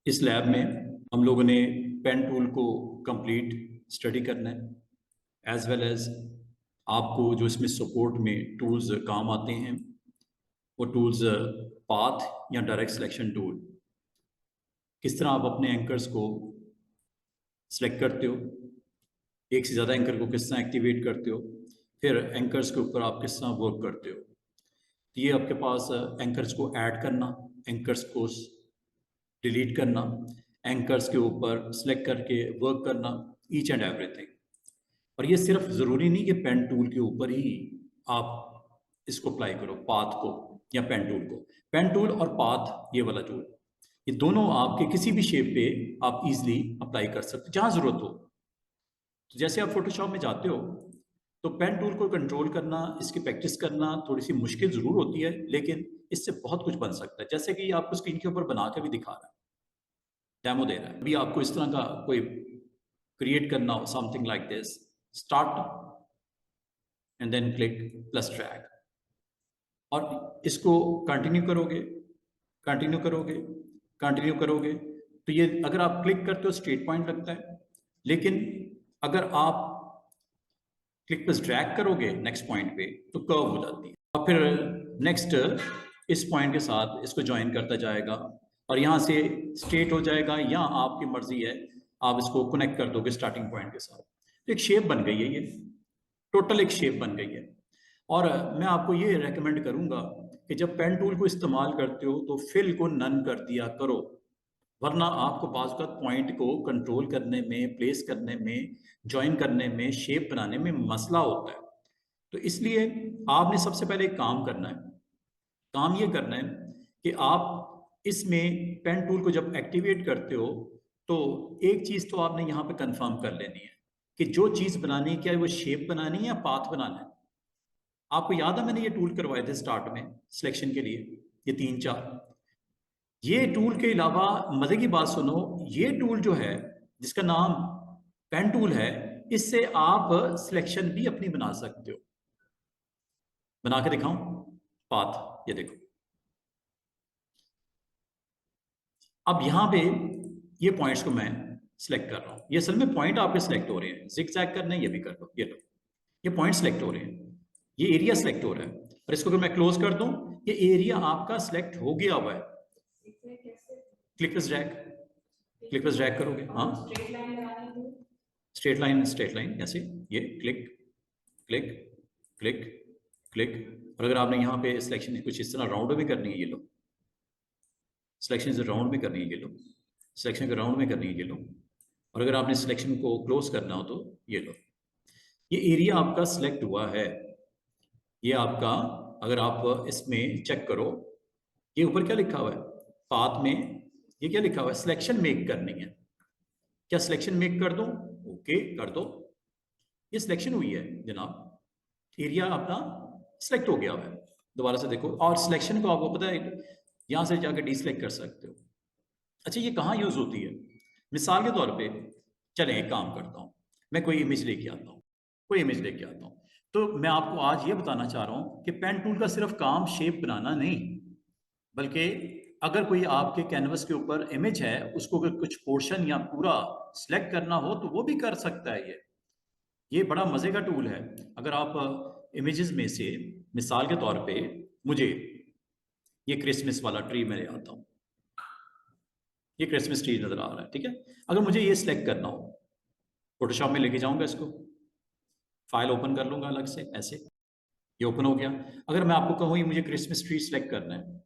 इस लैब में हम लोगों ने पेन टूल को कंप्लीट स्टडी करना है, एज वेल एज आपको जो इसमें सपोर्ट में टूल्स काम आते हैं वो टूल्स पाथ या डायरेक्ट सिलेक्शन टूल, किस तरह आप अपने एंकर्स को सिलेक्ट करते हो, एक से ज़्यादा एंकर को किस तरह एक्टिवेट करते हो, फिर एंकर्स के ऊपर आप किस तरह वर्क करते हो। तो ये आपके पास एंकर्स को ऐड करना, एंकर्स को डिलीट करना, एंकर्स के ऊपर सेलेक्ट करके वर्क करना, ईच एंड एवरीथिंग। और ये सिर्फ ज़रूरी नहीं कि पेन टूल के ऊपर ही आप इसको अप्लाई करो, पाथ को या पेन टूल को। पेन टूल और पाथ, ये वाला टूल, ये दोनों आपके किसी भी शेप पे आप इजीली अप्लाई कर सकते हो जहाँ ज़रूरत हो। तो जैसे आप फोटोशॉप में जाते हो तो पेन टूल को कंट्रोल करना, इसकी प्रैक्टिस करना थोड़ी सी मुश्किल ज़रूर होती है, लेकिन इससे बहुत कुछ बन सकता है। जैसे कि आपको स्क्रीन के ऊपर बना के भी दिखा रहा है, डेमो दे रहा है। अभी आपको इस तरह का कोई क्रिएट करना हो, something like this, start and then click plus drag, और इसको कंटिन्यू करोगे, कंटिन्यू करोगे, कंटिन्यू करोगे, तो ये अगर आप क्लिक करते हो स्ट्रेट पॉइंट लगता है, लेकिन अगर आप क्लिक प्लस ड्रैग करोगे नेक्स्ट पॉइंट पे तो कर्व हो जाती है, और फिर नेक्स्ट इस पॉइंट के साथ इसको ज्वाइन करता जाएगा और यहाँ से स्ट्रेट हो जाएगा, या आपकी मर्जी है आप इसको कनेक्ट कर दोगे स्टार्टिंग पॉइंट के साथ। तो एक शेप बन गई है, ये टोटल एक शेप बन गई है। और मैं आपको ये रेकमेंड करूंगा कि जब पेन टूल को इस्तेमाल करते हो तो फिल को नन कर दिया करो, वरना आपको बाज़ पॉइंट को कंट्रोल करने में, प्लेस करने में, ज्वाइन करने में, शेप बनाने में मसला होता है। तो इसलिए आपने सबसे पहले एक काम करना है, काम ये करना है कि आप इसमें पेन टूल को जब एक्टिवेट करते हो तो एक चीज़ तो आपने यहाँ पे कंफर्म कर लेनी है कि जो चीज़ बनानी है, क्या वो शेप बनानी है या पाथ बनाना है। आपको याद है मैंने ये टूल करवाए थे स्टार्ट में सिलेक्शन के लिए, ये 3-4। ये टूल के अलावा मजे की बात सुनो, ये टूल जो है जिसका नाम पेन टूल है, इससे आप सिलेक्शन भी अपनी बना सकते हो। बना के दिखाऊं पाथ, ये देखो। अब यहां पे ये पॉइंट्स को मैं सिलेक्ट कर रहा हूं, ये असल में पॉइंट आपके सिलेक्ट हो रहे हैं, जिग-जैग करना है ये भी कर लो, ये लो, ये पॉइंट सिलेक्ट हो रहे हैं, ये एरिया सिलेक्ट हो रहा है। और इसको अगर मैं क्लोज कर दूं, ये एरिया आपका सिलेक्ट हो गया हुआ है। Click plus drag, click plus drag करोगे, हाँ स्ट्रेट लाइन, स्ट्रेट लाइन ऐसे, ये क्लिक क्लिक क्लिक क्लिक। और अगर आपने यहाँ पे सिलेक्शन कुछ इस तरह राउंड में करनी है, ये लो, सिलेक्शन इसे राउंड में करनी है, ये लो, सिलेक्शन को राउंड में करनी है, ये लो। और अगर आपने सिलेक्शन को क्लोज करना हो तो ये लो। ये एरिया आपका सिलेक्ट हुआ है, ये आपका, अगर आप इसमें चेक करो, ये ऊपर क्या लिखा हुआ है पाथ में, ये क्या लिखा हुआ है, सिलेक्शन मेक करनी है। क्या सिलेक्शन मेक कर दूं? ओके कर दो, ये सिलेक्शन हुई है जनाब, एरिया अपना सिलेक्ट हो गया है। दोबारा से देखो, और सिलेक्शन को आपको पता है यहां से जाकर डीसिलेक्ट कर सकते हो। अच्छा, ये कहाँ यूज होती है? मिसाल के तौर पे चलें एक काम करता हूँ, मैं कोई इमेज लेके आता हूँ, कोई इमेज लेके आता हूँ। तो मैं आपको आज ये बताना चाह रहा हूँ कि पेन टूल का सिर्फ काम शेप बनाना नहीं, बल्कि अगर कोई आपके कैनवस के ऊपर इमेज है, उसको अगर कुछ पोर्शन या पूरा सिलेक्ट करना हो तो वो भी कर सकता है। ये बड़ा मज़े का टूल है। अगर आप इमेजेस में से मिसाल के तौर पे, मुझे ये क्रिसमस वाला ट्री में ले आता हूँ, ये क्रिसमस ट्री नज़र आ रहा है, ठीक है। अगर मुझे ये सिलेक्ट करना हो, फोटोशॉप में लेके जाऊंगा, इसको फाइल ओपन कर लूंगा अलग से, ऐसे ये ओपन हो गया। अगर मैं आपको कहूँ ये मुझे क्रिसमस ट्री सिलेक्ट करना है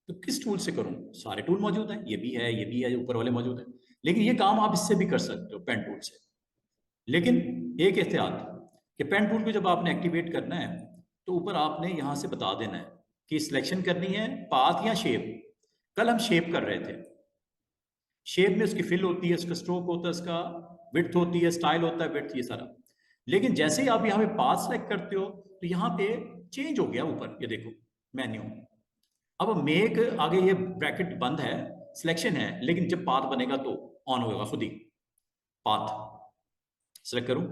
तो किस टूल से करूँ? सारे टूल मौजूद हैं, ये भी है, ये भी है, ऊपर वाले मौजूद हैं, लेकिन ये काम आप इससे भी कर सकते हो पेन टूल से। लेकिन एक एहतियात कि पेन टूल को जब आपने एक्टिवेट करना है तो ऊपर आपने यहाँ से बता देना है कि सिलेक्शन करनी है पाथ या शेप। कल हम शेप कर रहे थे, शेप में उसकी फिल होती है, उसका स्ट्रोक होता है, उसका विड्थ होती है, स्टाइल होता है, विड्थ, ये सारा। लेकिन जैसे ही आप यहाँ पे पाथ सेलेक्ट करते हो तो यहाँ पे चेंज हो गया ऊपर, ये देखो मेन्यू। अब मेक आगे ये ब्रैकेट बंद है, सिलेक्शन है, लेकिन जब पाथ बनेगा तो ऑन होगा खुद ही। पाथ सेलेक्ट करूं,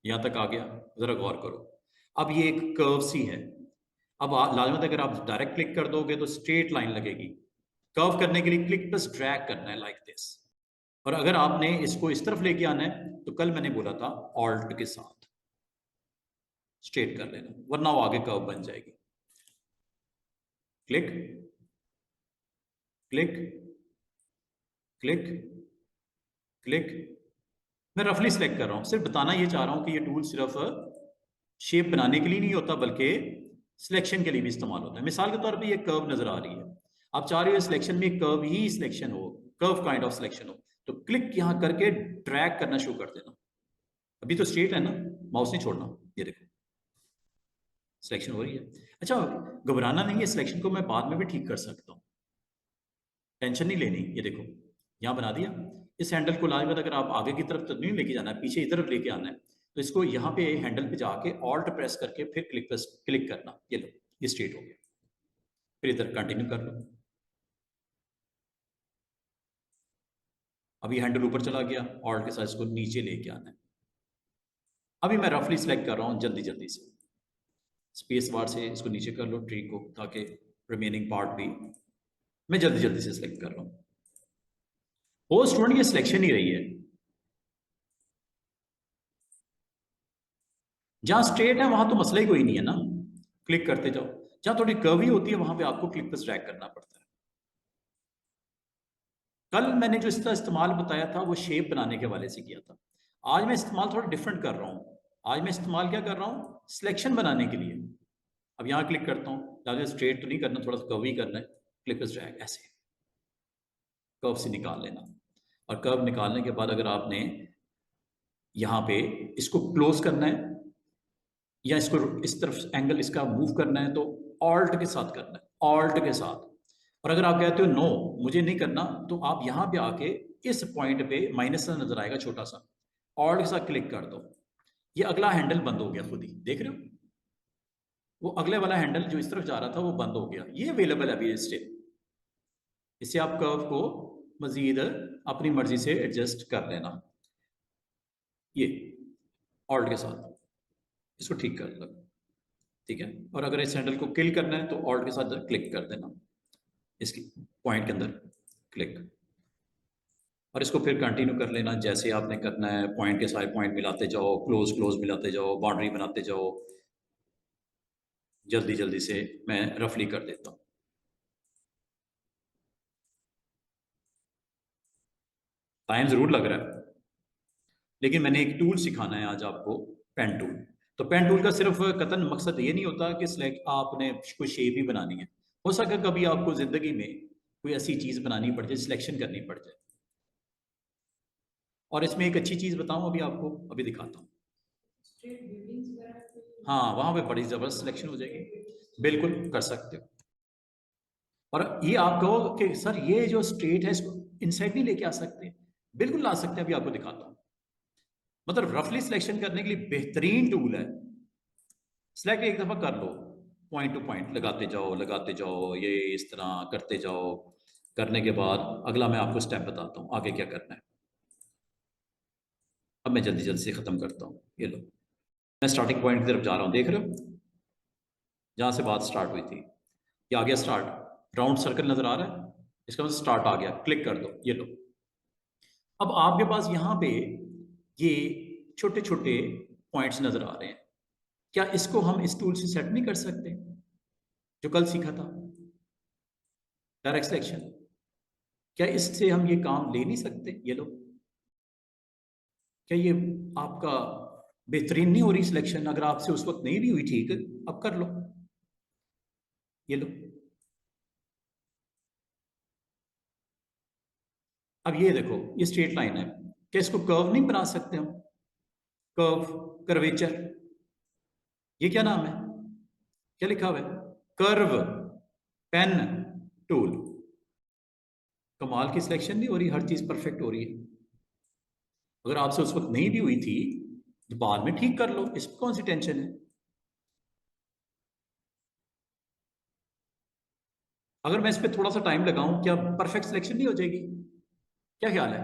यहां तक आ गया, जरा गौर करो। अब ये एक कर्व सी है, अब लाजमत अगर आप डायरेक्ट क्लिक कर दोगे तो स्ट्रेट लाइन लगेगी, कर्व करने के लिए क्लिक प्लस ड्रैग करना है लाइक दिस। और अगर आपने इसको इस तरफ लेके आना है तो कल मैंने बोला था ऑल्ट के साथ स्ट्रेट कर लेना, वरना वो आगे कर्व बन जाएगी। Click click click click. मैं रफली सिलेक्ट कर रहा हूं, सिर्फ बताना ये चाह रहा हूं कि ये टूल सिर्फ शेप बनाने के लिए नहीं होता बल्कि सिलेक्शन के लिए भी इस्तेमाल होता है। मिसाल के तौर पे ये कर्व नजर आ रही है, आप चाह रहे हो सिलेक्शन में कर्व ही सिलेक्शन हो, कर्व काइंड ऑफ सिलेक्शन हो, तो क्लिक यहां करके ड्रैग करना शुरू कर देना। अभी तो स्ट्रेट है ना, माउस नहीं छोड़ना। ये देखो सिलेक्शन हो रही है। अच्छा घबराना नहीं है, सिलेक्शन को मैं बाद में भी ठीक कर सकता हूँ, टेंशन नहीं लेनी। ये देखो यहाँ बना दिया। इस हैंडल को लाने के बाद अगर आप आगे की तरफ तो नहीं लेके जाना है, पीछे इधर लेके आना है, तो इसको यहाँ पे हैंडल पे जाके ऑल्ट प्रेस करके फिर क्लिक करना। ये लो ये स्ट्रेट हो गया। फिर इधर कंटिन्यू कर लो। अभी हैंडल ऊपर चला गया, ऑल्ट के साथ इसको नीचे लेके आना है। अभी मैं रफली सिलेक्ट कर रहा हूँ जल्दी जल्दी से, स्पेस बार से इसको नीचे कर लो ट्री को, ताकि रिमेनिंग पार्ट भी मैं जल्दी जल्दी से सिलेक्ट कर रहा हूँ। वो स्टूडेंट ये सिलेक्शन ही रही है, जहां स्ट्रेट है वहां तो मसला ही कोई नहीं है ना, क्लिक करते जाओ। जहां थोड़ी कर्वी होती है वहां पे आपको क्लिक पर ड्रैग करना पड़ता है। कल मैंने जो इसका इस्तेमाल बताया था वो शेप बनाने के वाले से किया था, आज मैं इस्तेमाल थोड़ा डिफरेंट कर रहा हूँ। आज मैं इस्तेमाल क्या कर रहा हूँ, सिलेक्शन बनाने के लिए। अब यहाँ क्लिक करता हूँ, ज़्यादा स्ट्रेट तो नहीं करना, थोड़ा सा कर्व ही करना है। क्लिक पर ड्रैग, ऐसे कर्व से निकाल लेना। और कर्व निकालने के बाद अगर आपने यहाँ पे इसको क्लोज करना है या इसको इस तरफ एंगल इसका मूव करना है तो ऑल्ट के साथ करना है, ऑल्ट के साथ। और अगर आप कहते हो नो मुझे नहीं करना, तो आप यहाँ पे आके इस पॉइंट पे माइनस सा नजर आएगा छोटा सा, ऑल्ट के साथ क्लिक कर दो। ये अगला हैंडल बंद हो गया खुद ही, देख रहे हो वो अगले वाला हैंडल जो इस तरफ जा रहा था वो बंद हो गया। ये अवेलेबल है अभी स्टेप। इससे आप कर्व को मजीद अपनी मर्जी से एडजस्ट कर लेना। ये ऑल्ट के साथ इसको ठीक कर लो, ठीक है। और अगर इस हैंडल को किल करना है तो ऑल्ट के साथ क्लिक कर देना, इसकी पॉइंट के अंदर क्लिक, और इसको फिर कंटिन्यू कर लेना जैसे आपने करना है। पॉइंट के सारे पॉइंट मिलाते जाओ, क्लोज क्लोज मिलाते जाओ, बाउंड्री बनाते जाओ। जल्दी जल्दी से मैं रफली कर देता हूँ। टाइम जरूर लग रहा है, लेकिन मैंने एक टूल सिखाना है आज आपको, पेन टूल। तो पेन टूल का सिर्फ कतन मकसद ये नहीं होता कि सिलेक्ट आपने कोई शेप ही बनानी है। हो सके कभी आपको जिंदगी में कोई ऐसी चीज बनानी पड़ जाए, सिलेक्शन करनी पड़ जाए। और इसमें एक अच्छी चीज बताऊं अभी आपको, अभी दिखाता हूँ। हाँ वहां पे बड़ी जबरदस्त सिलेक्शन हो जाएगी, बिल्कुल कर सकते हो। और ये आप कहो कि सर ये जो स्ट्रेट है इसको इनसाइड नहीं लेके आ सकते, बिल्कुल ला सकते हैं। अभी आपको दिखाता हूँ। मतलब रफली सिलेक्शन करने के लिए बेहतरीन टूल है। सिलेक्ट एक दफा कर लो, पॉइंट टू पॉइंट लगाते जाओ, ये इस तरह करते जाओ। करने के बाद अगला मैं आपको स्टेप बताता हूँ आगे क्या करना है। अब मैं जल्दी जल्दी से खत्म करता हूँ। ये लो मैं स्टार्टिंग पॉइंट की तरफ जा रहा हूँ, देख रहे हो जहां से बात स्टार्ट हुई थी। ये आ गया स्टार्ट, राउंड सर्कल नजर आ रहा है, इसका मतलब स्टार्ट आ गया। क्लिक कर दो, ये लो। अब आपके पास यहाँ पे ये छोटे छोटे पॉइंट्स नजर आ रहे हैं। क्या इसको हम इस टूल से सेट नहीं कर सकते जो कल सीखा था, डायरेक्ट सिलेक्शन? क्या इससे हम ये काम ले नहीं सकते? ये लो, क्या ये आपका बेहतरीन नहीं हो रही सिलेक्शन? अगर आपसे उस वक्त नहीं भी हुई ठीक, अब कर लो। ये लो, अब ये देखो ये स्ट्रेट लाइन है। क्या इसको कर्व नहीं बना सकते हम? कर्व, कर्वेचर, ये क्या नाम है, क्या लिखा हुआ है? Curve pen tool. कमाल की सिलेक्शन नहीं हो रही, हर चीज परफेक्ट हो रही है। अगर आपसे उस वक्त नहीं भी हुई थी तो बाद में ठीक कर लो, इसमें कौन सी टेंशन है? अगर मैं इस पर थोड़ा सा टाइम लगाऊं क्या परफेक्ट सिलेक्शन नहीं हो जाएगी? क्या ख्याल है?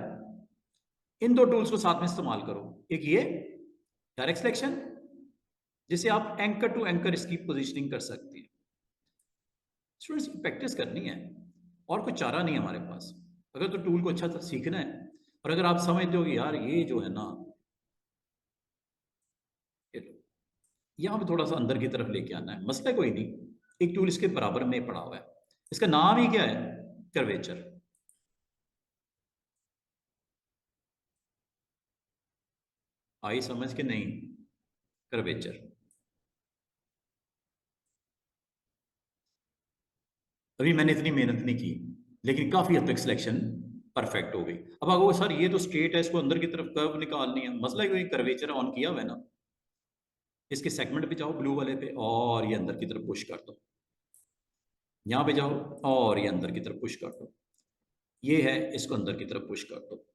इन दो टूल्स को साथ में इस्तेमाल करो। एक ये डायरेक्ट सिलेक्शन, जिसे आप एंकर टू एंकर इसकी पोजीशनिंग कर सकते हैं। स्टूडेंट्स की प्रैक्टिस करनी है। और कुछ चारा नहीं है हमारे पास। अगर तो टूल को अच्छा सा सीखना है, और अगर आप समझते हो कि यार ये जो है ना, यहाँ पे थोड़ा सा अंदर की तरफ लेके आना है, मसला कोई नहीं, एक टूल इसके बराबर में पड़ा हुआ है, इसका नाम ही क्या है, कर्वेचर। आई समझ के नहीं, कर्वेचर। अभी मैंने इतनी मेहनत नहीं की, लेकिन काफी हद तक सिलेक्शन परफेक्ट हो गई। अब आपको सर ये तो स्ट्रेट है, इसको अंदर की तरफ कर्व निकालनी है, मसला कोई, कर्वेचर ऑन किया हुआ है ना, इसके सेगमेंट पे जाओ ब्लू वाले पे, और ये अंदर की तरफ पुश कर दो, यहाँ पे जाओ और ये अंदर की तरफ पुश कर दो, ये है, इसको अंदर की तरफ पुश कर दो,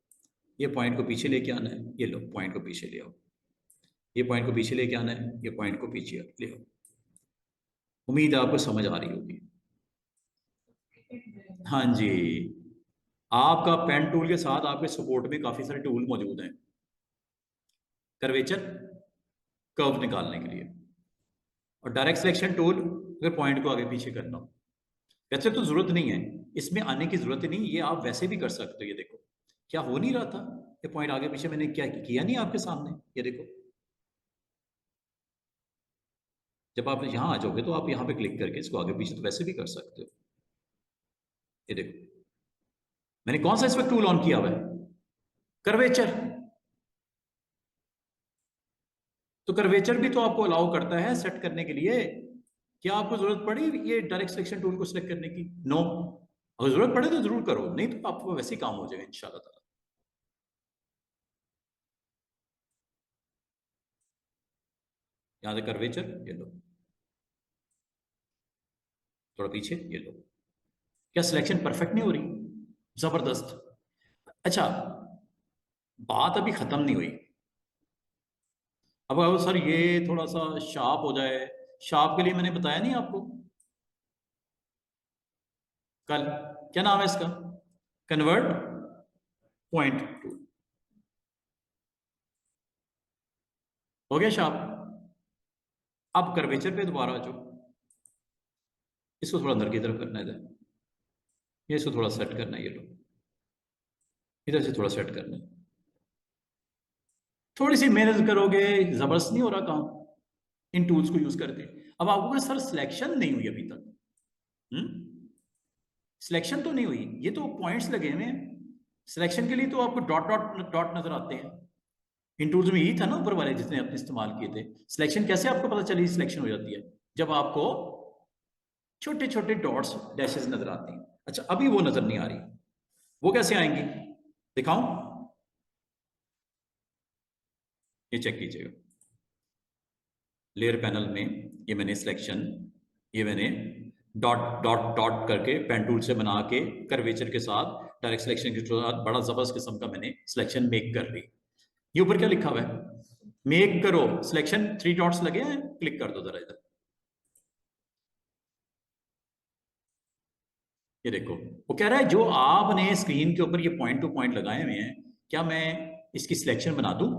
ये पॉइंट को पीछे लेके आना है, ये लो पॉइंट को पीछे ले आओ, ये पॉइंट को पीछे लेके आना है, ये पॉइंट को पीछे ले आओ। उम्मीद है आपको समझ आ रही होगी। हाँ जी, आपका पेन टूल के साथ आपके सपोर्ट में काफी सारे टूल मौजूद हैं कर्वेचर कर्व निकालने के लिए, और डायरेक्ट सिलेक्शन टूल अगर पॉइंट को आगे पीछे करना हो। वैसे तो जरूरत नहीं है, इसमें आने की जरूरत ही नहीं, ये आप वैसे भी कर सकते हो। ये देखो क्या हो नहीं रहा था, ये पॉइंट आगे पीछे मैंने क्या किया नहीं आपके सामने, ये देखो। जब आप यहाँ आ जाओगे तो आप यहाँ पे क्लिक करके इसको आगे पीछे तो वैसे भी कर सकते हो। ये देखो मैंने कौन सा इस वक्त टूल ऑन किया हुआ है, कर्वेचर। तो कर्वेचर भी तो आपको अलाउ करता है सेट करने के लिए। क्या आपको जरूरत पड़ी ये डायरेक्ट सिलेक्शन टूल को सिलेक्ट करने की? नो। अगर जरूरत पड़े तो जरूर करो, नहीं तो आपको वैसे ही काम हो जाएगा इंशाल्लाह ताला। यहाँ से कर्वेचर ये लो, थोड़ा पीछे ये लो, क्या सिलेक्शन परफेक्ट नहीं हो रही? जबरदस्त। अच्छा, बात अभी खत्म नहीं हुई। अब अगर सर ये थोड़ा सा शार्प हो जाए, शार्प के लिए मैंने बताया नहीं आपको कल, क्या नाम है इसका, कन्वर्ट पॉइंट टूल। हो गया शार्प। अब कर्वेचर पे दोबारा आ जाओ, इसको थोड़ा अंदर की तरफ करना है इधर, ये इसको थोड़ा सेट करना है, ये लो इधर से थोड़ा सेट करना है। थोड़ी सी मेहनत करोगे, जबरदस्त नहीं हो रहा काम इन टूल्स को यूज करके। अब आपको सर सिलेक्शन नहीं हुई अभी तक, सिलेक्शन तो नहीं हुई, ये तो पॉइंट्स लगे हुए हैं। सिलेक्शन के लिए तो आपको डॉट डॉट डॉट नजर आते हैं। इन टूल्स में यही था ना ऊपर वाले जितने आपने इस्तेमाल किए थे। सिलेक्शन कैसे आपको पता चली सिलेक्शन हो जाती है? जब आपको छोटे छोटे डॉट्स डैशेस नजर आती हैं। अच्छा अभी वो नजर नहीं आ रही, वो कैसे आएंगी दिखाऊं? ये चेक कीजिएगा, लेयर पैनल में ये मैंने सिलेक्शन, ये मैंने डॉट डॉट डॉट करके पेन टूल से बना के कर्वेचर के साथ डायरेक्ट सिलेक्शन के साथ बड़ा जबरदस्त किस्म का मैंने सिलेक्शन मेक कर ली। ये ऊपर क्या लिखा हुआ है, मेक करो सिलेक्शन, 3 डॉट्स लगे हैं, क्लिक कर दो जरा इधर। ये देखो वो कह रहा है जो आपने स्क्रीन के ऊपर ये पॉइंट टू पॉइंट लगाए हुए हैं, क्या मैं इसकी सिलेक्शन बना दूं?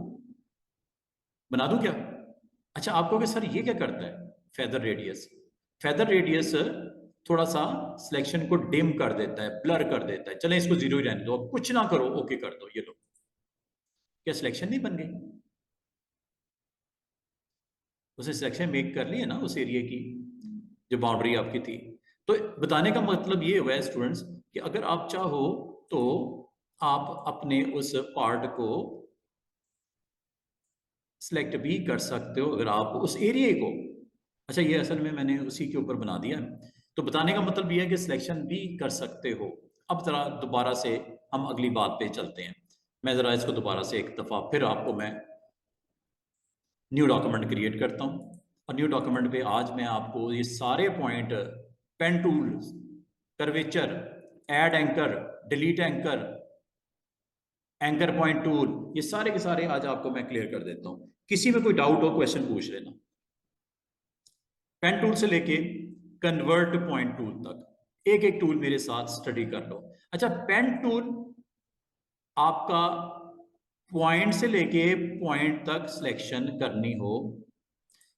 बना दूं क्या? अच्छा आप कहोगे सर ये क्या करता है, फेदर रेडियस। फेदर रेडियस थोड़ा सा सिलेक्शन को डिम कर देता है, ब्लर कर देता है। चलें इसको जीरो ही रहने दो, अब कुछ ना करो, ओके कर दो। ये लो, क्या सिलेक्शन नहीं बन गई? उसने सिलेक्शन मेक कर ली है ना उस एरिया की, जो बाउंड्री आपकी थी। तो बताने का मतलब ये हुआ है स्टूडेंट्स कि अगर आप चाहो तो आप अपने उस पार्ट को सिलेक्ट भी कर सकते हो, अगर आप उस एरिया को। अच्छा ये असल में मैंने उसी के ऊपर बना दिया, तो बताने का मतलब ये है कि सिलेक्शन भी कर सकते हो। अब जरा दोबारा से हम अगली बात पे चलते हैं। मैं जरा इसको दोबारा से एक दफा फिर आपको मैं न्यू डॉक्यूमेंट क्रिएट करता हूँ, और न्यू डॉक्यूमेंट पे आज मैं आपको ये सारे point, pen tool, curvature, add anchor, delete anchor, anchor point tool, ये सारे के सारे आज आपको मैं क्लियर कर देता हूँ। किसी में कोई डाउट हो क्वेश्चन पूछ लेना। पेन टूल से लेके कन्वर्ट पॉइंट टूल तक एक एक टूल मेरे साथ स्टडी कर लो। अच्छा पेन टूल आपका पॉइंट से लेके पॉइंट तक सिलेक्शन करनी हो,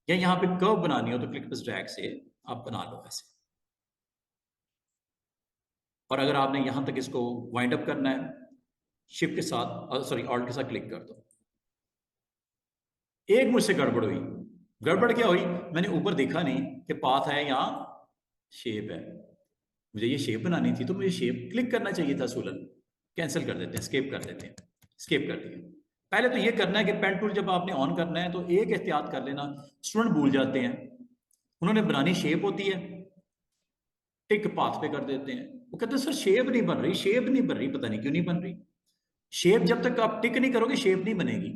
या यहाँ पे कर्व बनानी हो, तो क्लिक प्लस ड्रैग से आप बना लो ऐसे। और अगर आपने यहां तक इसको वाइंड अप करना है, शिफ्ट के साथ, सॉरी ऑल्ट के साथ क्लिक कर दो। एक मुझसे गड़बड़ हुई। गड़बड़ क्या हुई, मैंने ऊपर देखा नहीं कि पाथ है यहाँ शेप है। मुझे ये शेप बनानी थी तो मुझे शेप क्लिक करना चाहिए था सूलन। कैंसिल कर देते हैं, स्केप कर देते हैं, स्केप कर दिया। पहले तो ये करना है कि पेन टूल जब आपने ऑन करना है तो एक एहतियात कर लेना, स्टूडेंट भूल जाते हैं, उन्होंने बनानी शेप होती है, टिक पाथ पे कर देते हैं। वो कहते हैं सर शेप नहीं बन रही, शेप नहीं बन रही, पता नहीं क्यों नहीं बन रही। शेप जब तक आप टिक नहीं करोगे शेप नहीं बनेगी,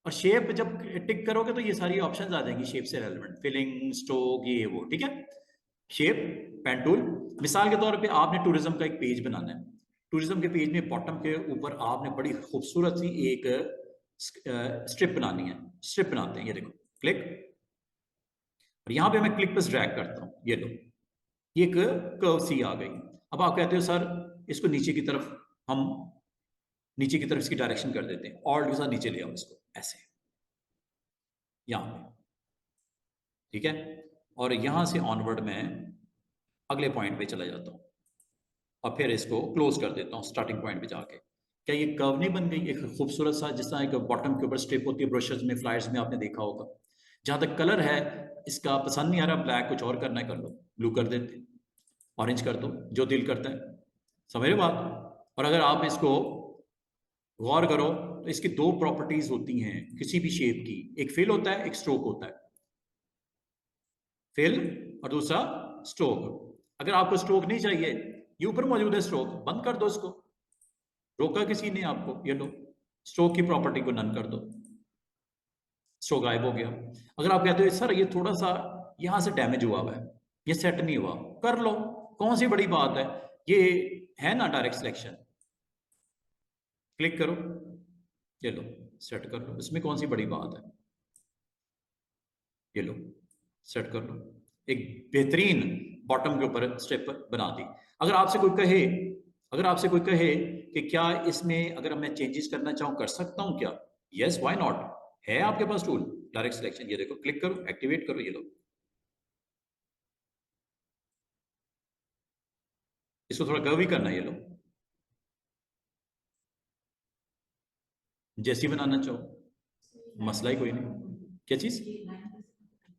और शेप जब टिक करोगे तो ये सारी ऑप्शंस आ जाएंगी शेप से रेलेवेंट, फिलिंग, स्ट्रोक, ये वो, ठीक है। Shape, pen tool. मिसाल के तौर पे आपने टूरिज्म का एक पेज बनाना है। टूरिज्म के पेज में बॉटम के ऊपर आपने बड़ी खूबसूरत सी एक स्ट्रिप बनानी है। स्ट्रिप बनाते हैं, ये देखो, क्लिक, और यहां पे मैं क्लिक पर ड्रैग करता हूं, ये लो, ये एक कर्व सी आ गई। अब आप कहते हो सर इसको नीचे की तरफ, हम नीचे की तरफ इसकी डायरेक्शन कर देते हैं, ऑल्ट के साथ नीचे ले आओ इसको, ऐसे, यहां पे, ठीक है। और यहां से ऑनवर्ड मैं अगले पॉइंट पे चला जाता हूं और फिर इसको क्लोज कर देता हूं स्टार्टिंग पॉइंट पे जाके। क्या ये कर्व नहीं बन गई एक खूबसूरत सा, जिस तरह एक बॉटम के ऊपर स्ट्रिप होती है ब्रशेस में, फ्लायर्स में आपने देखा होगा। जहां तक कलर है इसका पसंद नहीं आ रहा, ब्लैक कुछ और करना है कर लो, ब्लू कर देते, ऑरेंज कर दो, जो दिल करता है, समझ रहे बात। और अगर आप इसको गौर करो तो इसकी दो प्रॉपर्टीज होती हैं किसी भी शेप की, एक फिल होता है, एक स्ट्रोक होता है। फिल और दूसरा स्ट्रोक। अगर आपको स्ट्रोक नहीं चाहिए, ये ऊपर मौजूद है स्ट्रोक, बंद कर दो इसको, रोका किसी ने आपको, ये लो, स्ट्रोक की प्रॉपर्टी को नन कर दो, स्ट्रोक गायब हो गया। अगर आप कहते हो सर ये थोड़ा सा यहां से डैमेज हुआ हुआ है, ये सेट नहीं हुआ, कर लो, कौन सी बड़ी बात है, ये है ना डायरेक्ट सिलेक्शन, क्लिक करो, ये लो, सेट कर लो, इसमें कौन सी बड़ी बात है, ये लो, सेट कर लो, एक बेहतरीन बॉटम के ऊपर स्टेप बना दी। अगर आपसे कोई कहे, अगर आपसे कोई कहे कि क्या इसमें अगर मैं चेंजेस करना चाहूँ कर सकता हूँ क्या, यस व्हाई नॉट, है आपके पास टूल डायरेक्ट सिलेक्शन, ये देखो, क्लिक करो, एक्टिवेट करो, ये लो, इसको थोड़ा कर्व ही करना है, ये लो, जैसी बनाना चाहो, मसला ही कोई नहीं। क्या चीज,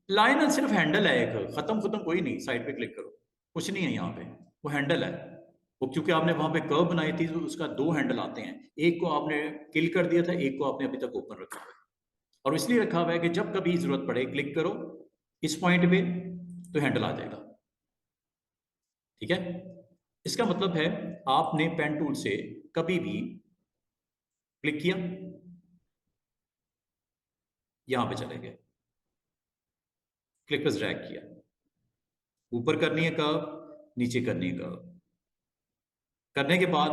लाइन सिर्फ हैंडल है एक, खत्म खत्म कोई नहीं, साइड पे क्लिक करो, कुछ नहीं है यहाँ पे, वो हैंडल है। वो क्योंकि आपने वहां पे कर्व बनाई थी तो उसका दो हैंडल आते हैं, एक को आपने किल कर दिया था, एक को आपने अभी तक ओपन रखा हुआ है। और इसलिए रखा हुआ है कि जब कभी जरूरत पड़े क्लिक करो इस पॉइंट पे तो हैंडल आ जाएगा, ठीक है। इसका मतलब है आपने पेन टूल से कभी भी क्लिक किया, यहां पे चले गए, क्लिक पर ड्रैग किया, ऊपर करनी है कर्व, नीचे करनी है कर्व, करने के बाद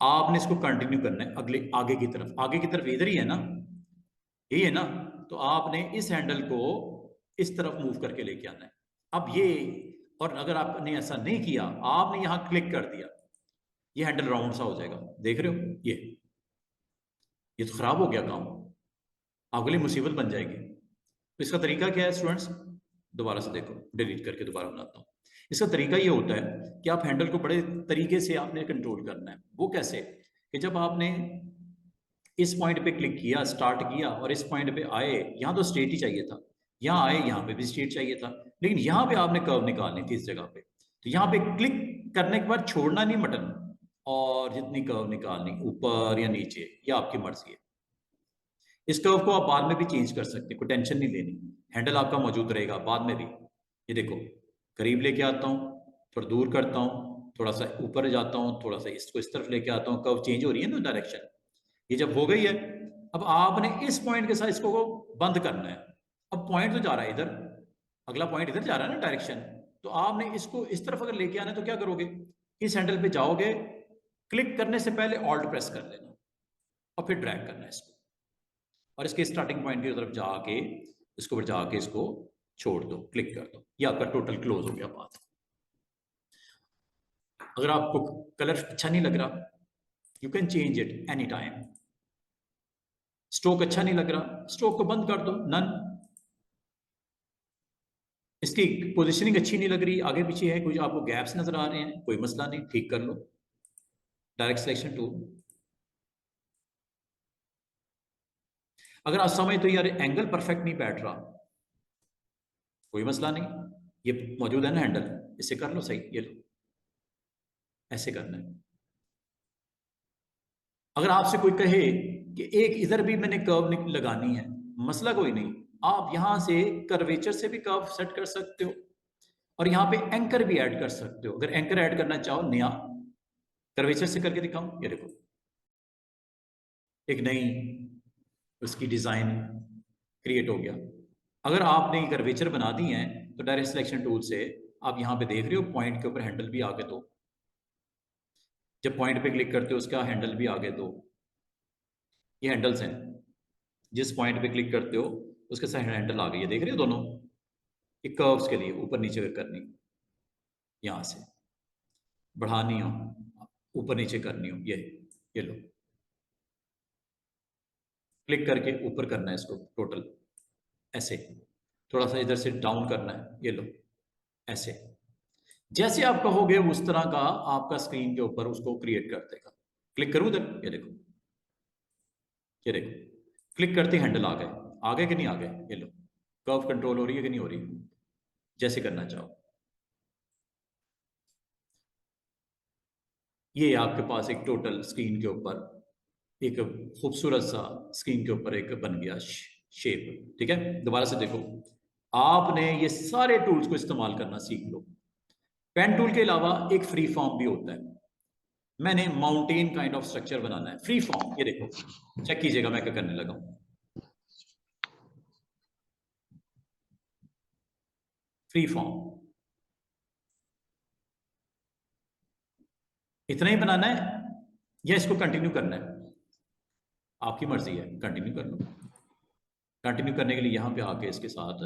आपने इसको कंटिन्यू करना है अगले, आगे की तरफ, आगे की तरफ इधर ही है ना, यही है ना, तो आपने इस हैंडल को इस तरफ मूव करके लेके आना है। अब ये, और अगर आपने ऐसा नहीं किया, आपने यहां क्लिक कर दिया, ये हैंडल राउंड सा हो जाएगा, देख रहे हो, ये तो खराब हो गया काम, आपके लिए मुसीबत बन जाएगी। तो इसका तरीका क्या है स्टूडेंट्स, दोबारा से देखो, डिलीट करके दोबारा बनाता हूं। इसका तरीका ये होता है कि आप हैंडल को बड़े तरीके से आपने कंट्रोल करना है। वो कैसे, कि जब आपने इस पॉइंट पे क्लिक किया, स्टार्ट किया, और इस पॉइंट पे आए, यहां तो स्ट्रेट ही चाहिए था, यहां आए यहां पे भी स्ट्रेट चाहिए था, लेकिन यहां पे आपने कर्व निकालनी थी इस जगह पे, तो यहां पे क्लिक करने के बाद छोड़ना नहीं बटन, और जितनी कर्व निकालनी ऊपर या नीचे, ये आपकी मर्जी है। इस कर्व को आप बाद में भी चेंज कर सकते हैं, कोई टेंशन नहीं लेनी, हैंडल आपका मौजूद रहेगा बाद में भी। ये देखो, करीब लेके आता हूँ, थोड़ा दूर करता हूँ, थोड़ा सा ऊपर जाता हूँ, थोड़ा सा इसको इस तरफ लेके आता हूँ, कर्व चेंज हो रही है ना डायरेक्शन। ये जब हो गई है, अब आपने इस पॉइंट के साथ इसको बंद करना है। अब पॉइंट तो जा रहा है इधर, अगला पॉइंट इधर जा रहा है ना डायरेक्शन, तो आपने इसको इस तरफ अगर लेके आना है तो क्या करोगे, इस हैंडल पे जाओगे, क्लिक करने से पहले ऑल्ट प्रेस कर लेना और फिर ड्रैग करना है इसको, और इसके स्टार्टिंग पॉइंट की तरफ जाके इसको ऊपर जाके इसको छोड़ दो, क्लिक कर दो, ये आपका टोटल क्लोज हो गया बात। अगर आपको कलर अच्छा नहीं लग रहा, you can change it any time. Stroke अच्छा नहीं लग रहा, स्ट्रोक को बंद कर दो, नन, इसकी पोजिशनिंग अच्छी नहीं लग रही, आगे पीछे है, कुछ आपको गैप्स नजर आ रहे हैं, कोई मसला नहीं, ठीक कर लो। Direct selection tool. अगर आप समय तो यार एंगल परफेक्ट नहीं बैठ रहा, कोई मसला नहीं, ये मौजूद है ना हैंडल, इसे कर लो सही, ये लो, ऐसे करना है। अगर आपसे कोई कहे कि एक इधर भी मैंने कर्व लगानी है, मसला कोई नहीं, आप यहां से कर्वेचर से भी कर्व सेट कर सकते हो और यहां पे एंकर भी ऐड कर सकते हो। अगर एंकर ऐड करना चाहो नया, कर्वेचर से करके दिखाऊं, ये देखो एक नई उसकी डिजाइन क्रिएट हो गया। अगर आपने कर्वेचर बना दी है तो डायरेक्ट सिलेक्शन टूल से आप यहां पे देख रहे हो पॉइंट के ऊपर हैंडल भी आगे दो, जब पॉइंट पे क्लिक करते हो उसका हैंडल भी आगे दो, ये हैंडल्स हैं, जिस पॉइंट पे क्लिक करते हो उसके साथ हैंडल आ गई, ये देख रहे हो दोनों, ये कर्व्स के लिए ऊपर नीचे करनी, यहां से बढ़ानी हो, ऊपर नीचे करनी हो, ये लो, क्लिक करके ऊपर करना है इसको टोटल, ऐसे थोड़ा सा इधर से डाउन करना है, ये लो, ऐसे जैसे आप कहोगे उस तरह का आपका स्क्रीन के ऊपर उसको क्रिएट कर देगा। क्लिक करूं इधर, ये देखो, ये देखो, क्लिक करते हैंडल आ गए, आ गए कि नहीं आ गए, ये लो, कर्व कंट्रोल हो रही है कि नहीं हो रही, जैसे करना चाहो। ये आपके पास एक टोटल स्क्रीन के ऊपर एक खूबसूरत सा स्क्रीन के ऊपर एक बन गया शेप। ठीक है, दोबारा से देखो, आपने ये सारे टूल्स को इस्तेमाल करना सीख लो। पेन टूल के अलावा एक फ्री फॉर्म भी होता है, मैंने माउंटेन काइंड ऑफ स्ट्रक्चर बनाना है, फ्री फॉर्म, ये देखो, चेक कीजिएगा मैं क्या करने लगा हूं, फ्री फॉर्म, इतना ही बनाना है या इसको कंटिन्यू करना है, आपकी मर्जी है, कंटिन्यू कर लो। कंटिन्यू करने के लिए यहाँ पे आके इसके साथ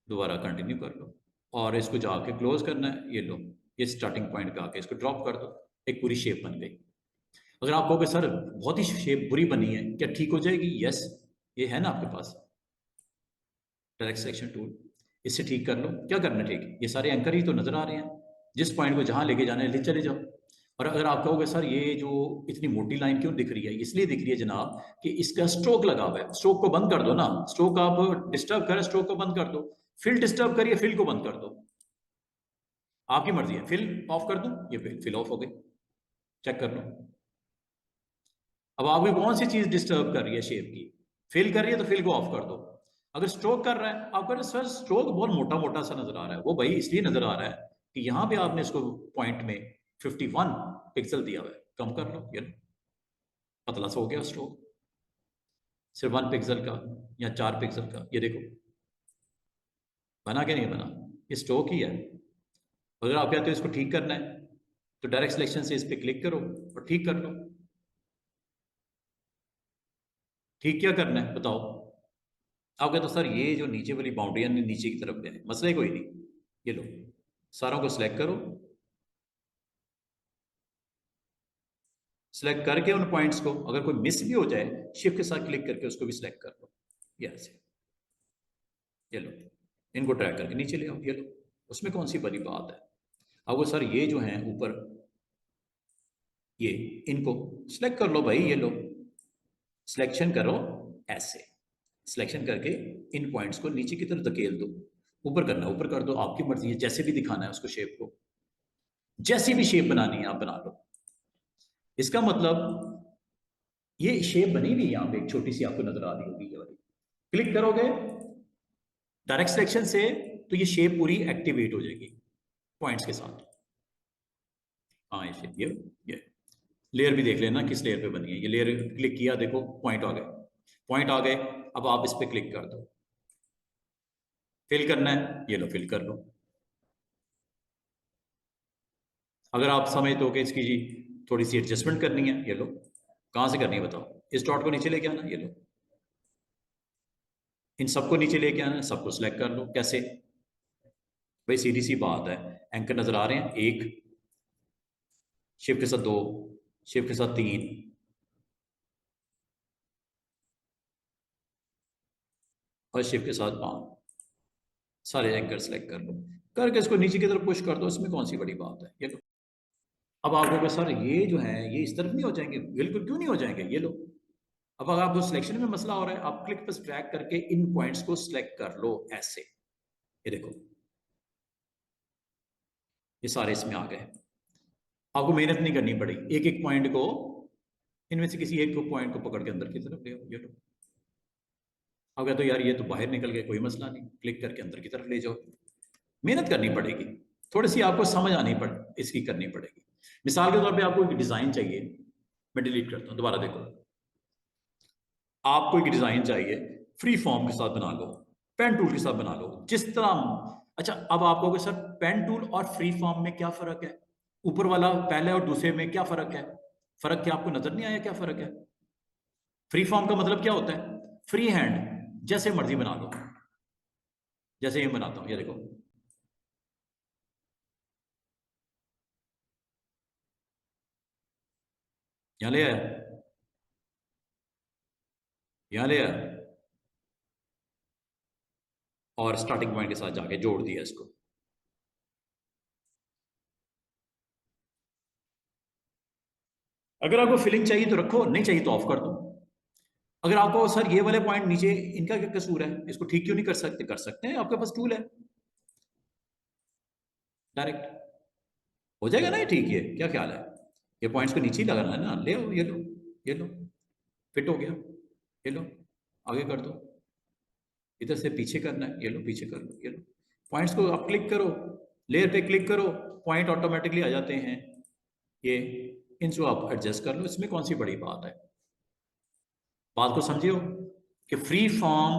दोबारा कंटिन्यू कर लो और इसको जाके क्लोज करना है, ये लो, ये स्टार्टिंग पॉइंट पे आके इसको ड्रॉप कर दो, एक पूरी शेप बन गई। अगर आप कहोगे सर बहुत ही शेप बुरी बनी है, क्या ठीक हो जाएगी? यस, ये है ना आपके पास डायरेक्ट सिलेक्शन टूल, इससे ठीक कर लो। क्या करना ठीक, ये सारे एंकर ही तो नजर आ रहे हैं, जिस पॉइंट को जहां लेके जाना है ले चले जाओ। और अगर आप कहोगे सर ये जो इतनी मोटी लाइन क्यों दिख रही है, इसलिए दिख रही है जनाब कि इसका स्ट्रोक लगा हुआ है, स्ट्रोक को बंद कर दो ना, स्ट्रोक आप डिस्टर्ब करें, स्ट्रोक को बंद कर दो, फिल डिस्टर्ब करिए, फिल को बंद कर दो, आपकी मर्जी है। फिल ऑफ कर दूं, ये फिल ऑफ हो गई, चेक कर लो। अब आपकी कौन सी चीज डिस्टर्ब कर रही है शेप की, फिल कर रही है तो फिल को ऑफ कर दो। अगर स्ट्रोक कर रहा है, आपका सर स्ट्रोक बहुत मोटा मोटा सा नजर आ रहा है, वो भाई इसलिए नजर आ रहा है कि यहां पे आपने इसको पॉइंट में 51 पिक्सल दिया हुआ है, कम कर लो, ये पतला सा हो गया स्ट्रोक, सिर्फ 1 पिक्सल का या 4 पिक्सल का, ये देखो बना के नहीं बना, ये स्ट्रोक ही है। अगर आप कहते हो इसको ठीक करना है तो डायरेक्ट सिलेक्शन से इस पर क्लिक करो और ठीक कर लो। ठीक क्या करना है बताओ? आप कहते हो सर ये जो नीचे वाली बाउंड्रियां नीचे की तरफ है, मसला कोई नहीं, ये लो, सारों को सिलेक्ट करो, सिलेक्ट करके उन पॉइंट्स को अगर कोई मिस भी हो जाए, शिफ्ट के साथ क्लिक करके उसको भी सिलेक्ट कर लो, ये ऐसे, ये लो, इनको ट्रैक करके नीचे ले आओ, ये लो, उसमें कौन सी बड़ी बात है। अब वो सर ये जो है ऊपर, ये इनको सिलेक्ट कर लो भाई, ये लो, सिलेक्शन करो, ऐसे सिलेक्शन करके इन पॉइंट्स को नीचे की तरफ धकेल दो, ऊपर करना ऊपर कर दो, आपकी मर्जी है, जैसे भी दिखाना है उसको शेप को, जैसी भी शेप बनानी है आप बना लो। इसका मतलब ये शेप बनी हुई यहां पे एक छोटी सी आपको नजर आ रही होगी, ये वाली, क्लिक करोगे डायरेक्ट सिलेक्शन से तो ये शेप पूरी एक्टिवेट हो जाएगी पॉइंट्स के साथ। हाँ ये शेप, ये लेयर भी देख लेना किस लेयर पे बनी है, ये लेयर क्लिक किया, देखो पॉइंट आ गए, पॉइंट आ गए। अब आप इस पे क्लिक कर दो, फिल करना है, ये लो फिल कर लो। अगर आप समझते हो कि इसकी जी थोड़ी सी एडजस्टमेंट करनी है, ये लो, कहां से करनी है बताओ, इस डॉट को नीचे लेके आना, ये लो, इन सबको नीचे लेके आना, सबको सिलेक्ट कर लो, कैसे भाई, सीधी सी बात है, एंकर नजर आ रहे हैं, एक, शिफ्ट के साथ दो, शिफ्ट के साथ तीन, और शिफ्ट के साथ पांच, सारे एंकर सेलेक्ट कर लो, करके इसको नीचे की तरफ पुश कर दो। इसमें कौन सी बड़ी बात है, ये लो। अब आप कहोगे सर ये जो है ये इस तरफ नहीं हो जाएंगे, बिल्कुल क्यों नहीं हो जाएंगे, ये लो। अब अगर आपको सिलेक्शन में मसला हो रहा है, आप क्लिक पर ड्रैग करके इन पॉइंट्स को सिलेक्ट कर लो ऐसे, ये देखो ये सारे इसमें आ गए। आपको मेहनत नहीं करनी पड़ी, एक एक पॉइंट को, इनमें से किसी एक पॉइंट को पकड़ के अंदर की तरफ ले आओ, ये लो। अब तो यार ये तो बाहर निकल गए, कोई मसला नहीं, क्लिक करके अंदर की तरफ ले जाओ। मेहनत करनी पड़ेगी, थोड़ी सी आपको समझ आनी पड़ इसकी करनी पड़ेगी। मिसाल के तौर पे आपको एक डिजाइन चाहिए, मैं डिलीट करता हूं, दोबारा देखो। आपको एक डिजाइन चाहिए, फ्री फॉर्म के साथ बना लो, पेन टूल के साथ बना लो, जिस तरह। अच्छा, अब आप कहोगे सर पेन टूल और फ्री फॉर्म में क्या फर्क है, ऊपर वाला पहले और दूसरे में क्या फर्क है? फर्क क्या आपको नजर नहीं आया, क्या फर्क है? फ्री फॉर्म का मतलब क्या होता है? फ्री हैंड, जैसे मर्जी बना लो, जैसे ये बनाता हूं, ये देखो। यहां ले आया, यहां ले आया, और स्टार्टिंग पॉइंट के साथ जाके जोड़ दिया इसको। अगर आपको फिलिंग चाहिए तो रखो, नहीं चाहिए तो ऑफ कर दो। अगर आपको सर ये वाले पॉइंट नीचे, इनका क्या कसूर है, इसको ठीक क्यों नहीं कर सकते? कर सकते हैं, आपके पास टूल है, डायरेक्ट हो जाएगा ना ये ठीक। ये क्या ख्याल है, ये पॉइंट्स को नीचे ही लगाना है ना, ले आओ, ये लो, ये लो, फिट हो गया, ये लो, आगे कर दो, इधर से पीछे करना है, ये लो, पीछे कर लो, ये लो। पॉइंट्स को आप क्लिक करो, लेयर पे क्लिक करो, पॉइंट ऑटोमेटिकली आ जाते हैं। ये इनको आप एडजस्ट कर लो, इसमें कौन सी बड़ी बात है? बात को समझियो कि फ्री फॉर्म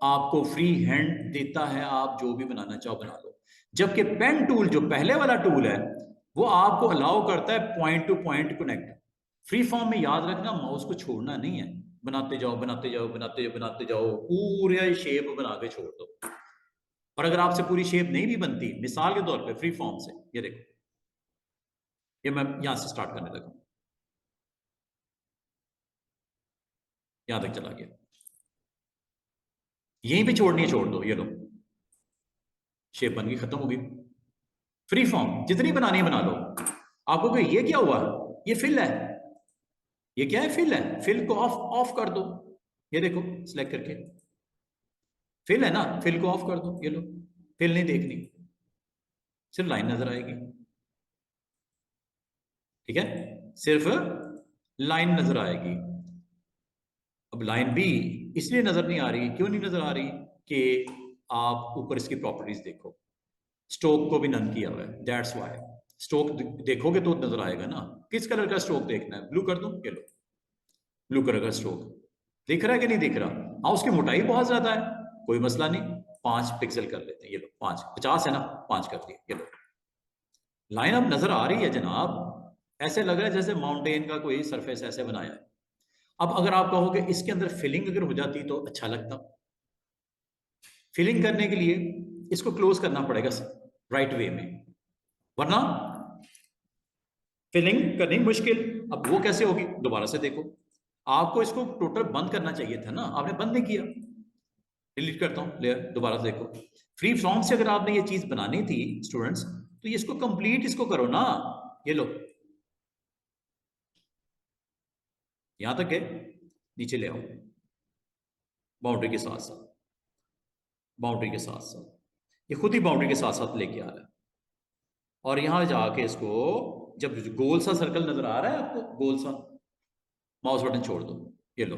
आपको फ्री हैंड देता है, आप जो भी बनाना चाहो बना लो। जबकि पेन टूल जो पहले वाला टूल है, वो आपको अलाउ करता है point two point connect. Free form में याद रखना, माउस को छोड़ना नहीं है, बनाते जाओ बनाते जाओ बनाते जाओ बनाते जाओ, पूरे शेप बना के छोड़ दो। और अगर आपसे पूरी शेप नहीं भी बनती, मिसाल के तौर पे फ्री फॉर्म से, ये देखो, ये मैं यहां से स्टार्ट करने लगा, यहां तक चला गया, यहीं पे छोड़नी है छोड़ दो, ये लो, शेप बन गई, खत्म हो गई। फ्री फॉर्म जितनी बनानी है बना लो। आपको कि ये क्या हुआ, ये फिल है, ये क्या है, फिल है, फिल को ऑफ ऑफ कर दो, ये देखो सिलेक्ट करके, फिल है ना, फिल को ऑफ कर दो, ये लो, फिल नहीं देखनी, सिर्फ लाइन नजर आएगी, ठीक है, सिर्फ लाइन नजर आएगी। अब लाइन भी इसलिए नजर नहीं आ रही, क्यों नहीं नजर आ रही, कि आप ऊपर इसकी प्रॉपर्टीज देखो, स्ट्रोक को भी नन किया हुआ है, दैट्स व्हाई। स्ट्रोक देखोगे तो नजर आएगा ना। किस कलर का स्ट्रोक देखना है, ब्लू कर दूं, ये लो, ब्लू कलर का स्ट्रोक दिख रहा है कि नहीं दिख रहा? हाँ, उसकी मोटाई बहुत ज्यादा है, कोई मसला नहीं, 5 पिक्सल कर लेते हैं, ये लो, 5, 50 है ना, 5 कर दिए, ये लो। लाइन अब नजर आ रही है जनाब, ऐसे लग रहा है जैसे माउंटेन का कोई सरफेस ऐसे बनाया है। अब अगर आप कहोगे इसके अंदर फिलिंग अगर हो जाती तो अच्छा लगता। फिलिंग करने के लिए इसको क्लोज करना पड़ेगा राइट वे में, वरना फिलिंग करनी मुश्किल। अब वो कैसे होगी, दोबारा से देखो, आपको इसको टोटल बंद करना चाहिए था ना, आपने बंद नहीं किया। डिलीट करता हूं लेयर, दोबारा से देखो। फ्री फॉर्म से अगर आपने ये चीज बनानी थी स्टूडेंट्स, तो ये इसको कंप्लीट इसको करो ना, ये लो, यहां तक है, नीचे ले आओ, बाउंड्री के साथ साथ, बाउंड्री के साथ साथ, ये खुद ही बाउंड्री के साथ साथ लेके आ रहा है। और यहां जाके इसको, जब गोल सा सर्कल नजर आ रहा है आपको, गोल सा, माउस बटन छोड़ दो, ये लो,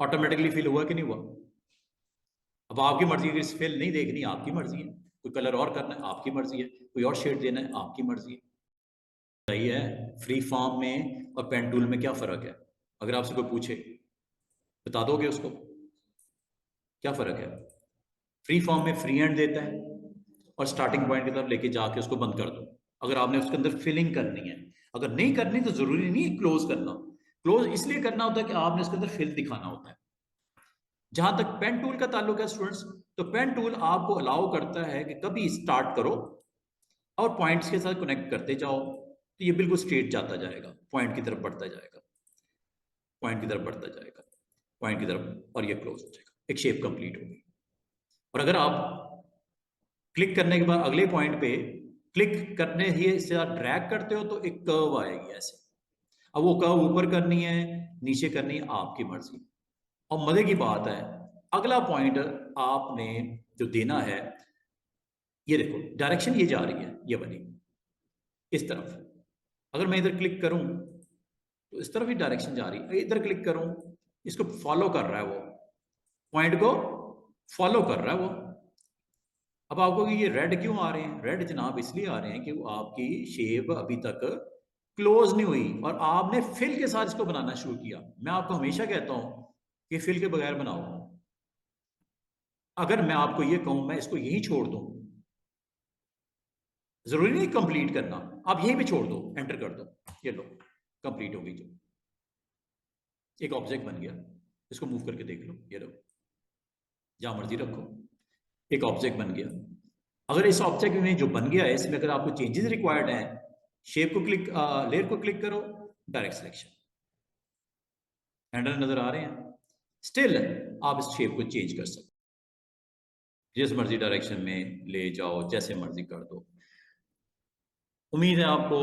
ऑटोमेटिकली फिल हुआ कि नहीं हुआ? अब आपकी मर्जी, अगर फिल नहीं देखनी आपकी मर्जी है, कोई कलर और करना है आपकी मर्जी है, कोई और शेड देना है आपकी मर्जी है। सही है, फ्री फॉर्म में और पेन टूल में क्या फर्क है? अगर आपसे कोई पूछे, बता दोगे उसको क्या फर्क है? फ्री फॉर्म में फ्री हैंड देता है, और स्टार्टिंग पॉइंट की तरफ लेके जाके उसको बंद कर दो, अगर आपने उसके अंदर फिलिंग करनी है। अगर नहीं करनी तो जरूरी नहीं क्लोज करना, क्लोज इसलिए करना होता है कि आपने उसके अंदर फिल दिखाना होता है। जहां तक पेन टूल का ताल्लुक है स्टूडेंट्स, तो पेन टूल आपको अलाउ करता है कि कभी स्टार्ट करो और पॉइंट्स के साथ कनेक्ट करते जाओ, तो ये बिल्कुल स्ट्रेट जाता जाएगा, पॉइंट की तरफ बढ़ता जाएगा, पॉइंट की तरफ बढ़ता जाएगा, पॉइंट की तरफ, और ये क्लोज हो जाएगा, एक शेप कंप्लीट होगी। और अगर आप क्लिक करने के बाद अगले पॉइंट पे क्लिक करने ही से आप ड्रैग करते हो तो एक कर्व आएगी ऐसे। अब वो कर्व ऊपर करनी है नीचे करनी है आपकी मर्जी। और मजे की बात है, अगला पॉइंट आपने जो देना है, ये देखो डायरेक्शन ये जा रही है, ये बनी इस तरफ। अगर मैं इधर क्लिक करूं तो इस तरफ ही डायरेक्शन जा रही है, इधर क्लिक करूं इसको फॉलो कर रहा है, वो पॉइंट को फॉलो कर रहा है वो। अब आपको ये रेड क्यों आ रहे हैं? रेड जनाब इसलिए आ रहे हैं कि वो आपकी शेप अभी तक क्लोज नहीं हुई और आपने फिल के साथ इसको बनाना शुरू किया। मैं आपको हमेशा कहता हूं कि फिल के बगैर बनाओ। अगर मैं आपको ये कहूं मैं इसको यही छोड़ दूं, जरूरी नहीं कंप्लीट करना, आप यहीं पे छोड़ दो, एंटर कर दो, ये लो कंप्लीट हो गई। जो एक ऑब्जेक्ट बन गया, इसको मूव करके देख लो, ये लो जहां मर्जी रखो, एक ऑब्जेक्ट बन गया। अगर इस ऑब्जेक्ट में जो बन गया है इसमें अगर आपको चेंजेस रिक्वायर्ड हैं, शेप को क्लिक लेयर को क्लिक करो, डायरेक्ट सिलेक्शन, हैंडल नजर आ रहे हैं। स्टिल आप इस शेप को चेंज कर सकते, जिस मर्जी डायरेक्शन में ले जाओ, जैसे मर्जी कर दो। उम्मीद है आपको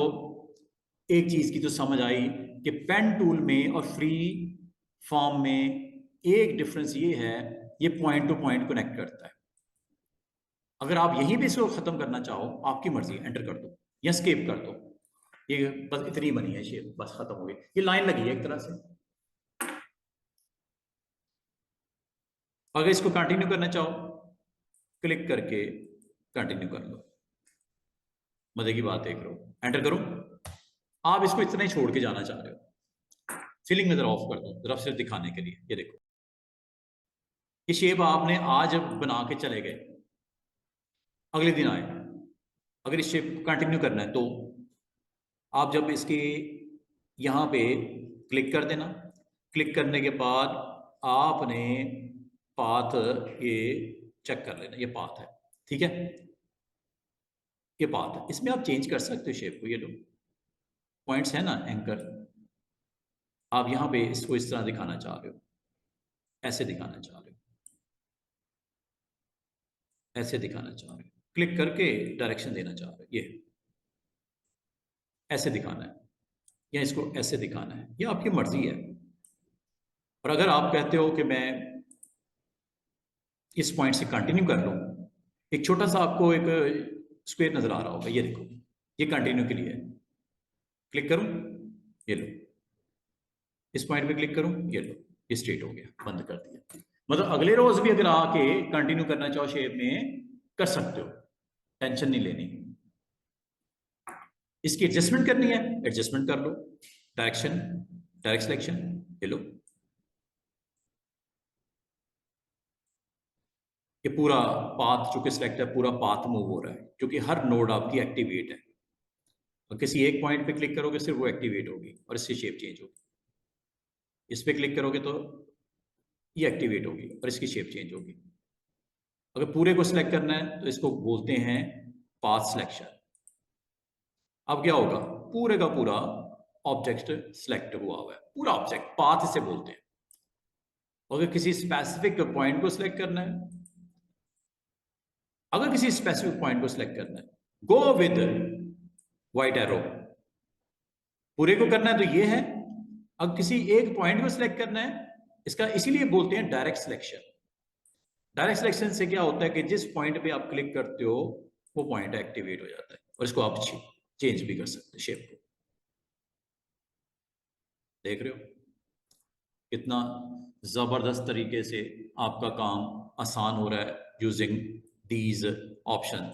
एक चीज की तो समझ आई कि पेन टूल में और फ्री फॉर्म में एक डिफरेंस ये है, ये पॉइंट टू पॉइंट कनेक्ट करता है। अगर आप यहीं पे इसको खत्म करना चाहो, आपकी मर्जी, एंटर कर दो या स्केप कर दो, ये बस इतनी बनी है शेप, बस खत्म हो गई, ये लाइन लगी है एक तरह से। अगर इसको कंटिन्यू करना चाहो, क्लिक करके कंटिन्यू कर लो। मजे की बात देख रहे हो, एंटर करो, आप इसको इतना ही छोड़ के जाना चाह रहे हो, फिलिंग में जरा ऑफ कर दो, जरा सिर्फ दिखाने के लिए। ये देखो, ये शेप आपने आज बना के चले गए, अगले दिन आए, अगर इस शेप को कंटिन्यू करना है तो आप जब इसके यहां पे क्लिक कर देना, क्लिक करने के बाद आपने पाथ ये चेक कर लेना, ये पाथ है, ठीक है, ये पाथ है, इसमें आप चेंज कर सकते हो शेप को। ये लो पॉइंट्स है ना एंकर, आप यहां पे इसको इस तरह दिखाना चाह रहे हो, ऐसे दिखाना चाह रहे हो, ऐसे दिखाना चाह रहे हो, क्लिक करके डायरेक्शन देना चाह रहे हो, ये ऐसे दिखाना है या इसको ऐसे दिखाना है, ये आपकी मर्जी है। और अगर आप कहते हो कि मैं इस पॉइंट से कंटिन्यू कर लूं, एक छोटा सा आपको एक स्क्वायर नजर आ रहा होगा, ये देखो, ये कंटिन्यू के लिए है, क्लिक करूं, ये लो, इस पॉइंट पे क्लिक करूं, ये लो, ये स्ट्रेट हो गया, बंद कर दिया। मतलब अगले रोज भी अगर आके कंटिन्यू करना चाहो शेप में, कर सकते हो, टेंशन नहीं लेनी। इसकी एडजस्टमेंट करनी है, एडजस्टमेंट कर लो, डायरेक्शन, डायरेक्ट सिलेक्शन, ये लो, ये पूरा पाथ चूंकि सिलेक्ट है, पूरा पाथ मूव हो रहा है क्योंकि हर नोड आपकी एक्टिवेट है। और किसी एक पॉइंट पे क्लिक करोगे सिर्फ वो एक्टिवेट होगी और इसकी शेप चेंज होगी, इस पे क्लिक करोगे तो ये एक्टिवेट होगी और इसकी शेप चेंज होगी। अगर पूरे को सिलेक्ट करना है तो इसको बोलते हैं पाथ सिलेक्शन। अब क्या होगा, पूरे का पूरा ऑब्जेक्ट सिलेक्ट हुआ हुआ है, पूरा ऑब्जेक्ट पाथ इसे बोलते हैं। अगर किसी स्पेसिफिक पॉइंट को सिलेक्ट करना है, अगर किसी स्पेसिफिक पॉइंट को सिलेक्ट करना है, गो विद व्हाइट एरो, पूरे को करना है तो ये है। अब किसी एक पॉइंट को सिलेक्ट करना है, इसका इसीलिए बोलते हैं डायरेक्ट सिलेक्शन। डायरेक्ट सिलेक्शन से क्या होता है कि जिस पॉइंट पे आप क्लिक करते हो वो पॉइंट एक्टिवेट हो जाता है और इसको आप चेंज भी कर सकते हैं शेप को। देख रहे हो कितना जबरदस्त तरीके से आपका काम आसान हो रहा है यूजिंग दीज ऑप्शन,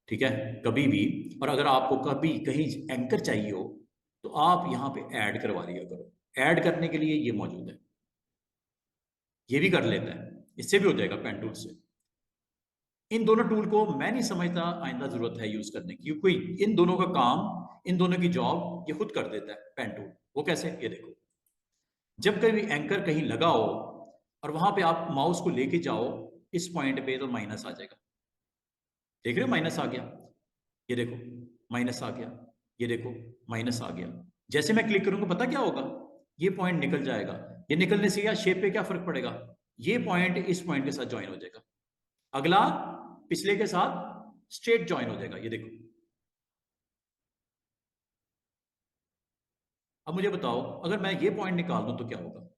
ठीक है, कभी भी। और अगर आपको कभी कहीं एंकर चाहिए हो तो आप यहाँ पे ऐड करवा लिया करो, ऐड करने के लिए ये मौजूद है, ये भी कर लेता है, इससे भी हो जाएगा पेन टूल से। इन दोनों टूल को मैं नहीं समझता आइंदा जरूरत है यूज करने की, क्योंकि इन दोनों का काम, इन दोनों की जॉब ये खुद कर देता है पेन टूल। वो कैसे, ये देखो, जब कभी एंकर कहीं लगाओ और वहां पे आप माउस को लेके जाओ इस पॉइंट पे तो माइनस आ जाएगा, देख रहे हो माइनस आ गया, ये देखो माइनस आ गया, ये देखो माइनस आ गया। जैसे मैं क्लिक करूंगा पता क्या होगा, ये पॉइंट निकल जाएगा। ये निकलने से या शेप पे क्या फर्क पड़ेगा, ये पॉइंट इस पॉइंट के साथ ज्वाइन हो जाएगा, अगला पिछले के साथ स्ट्रेट ज्वाइन हो जाएगा, ये देखो। अब मुझे बताओ, अगर मैं ये पॉइंट निकाल दूं तो क्या होगा?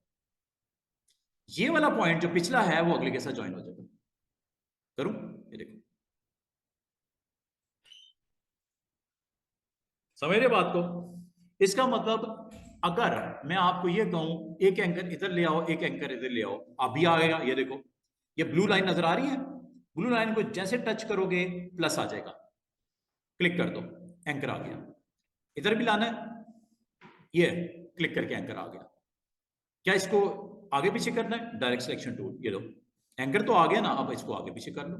ये वाला पॉइंट जो पिछला है वो अगले के साथ ज्वाइन हो जाएगा। करूं? ये देखो, समझ रहे बात को? इसका मतलब अगर मैं आपको ये कहूं एक एंकर इधर ले आओ, एक एंकर इधर ले आओ, अभी आएगा। ये देखो, ये ब्लू लाइन नजर आ रही है, ब्लू लाइन को जैसे टच करोगे प्लस आ जाएगा, क्लिक कर दो, एंकर आ गया। इधर भी लाना है, ये क्लिक करके एंकर आ गया। क्या इसको आगे पीछे करना है? डायरेक्ट सिलेक्शन टूल, ये लो, एंकर तो आ गया ना, अब इसको आगे पीछे कर लो।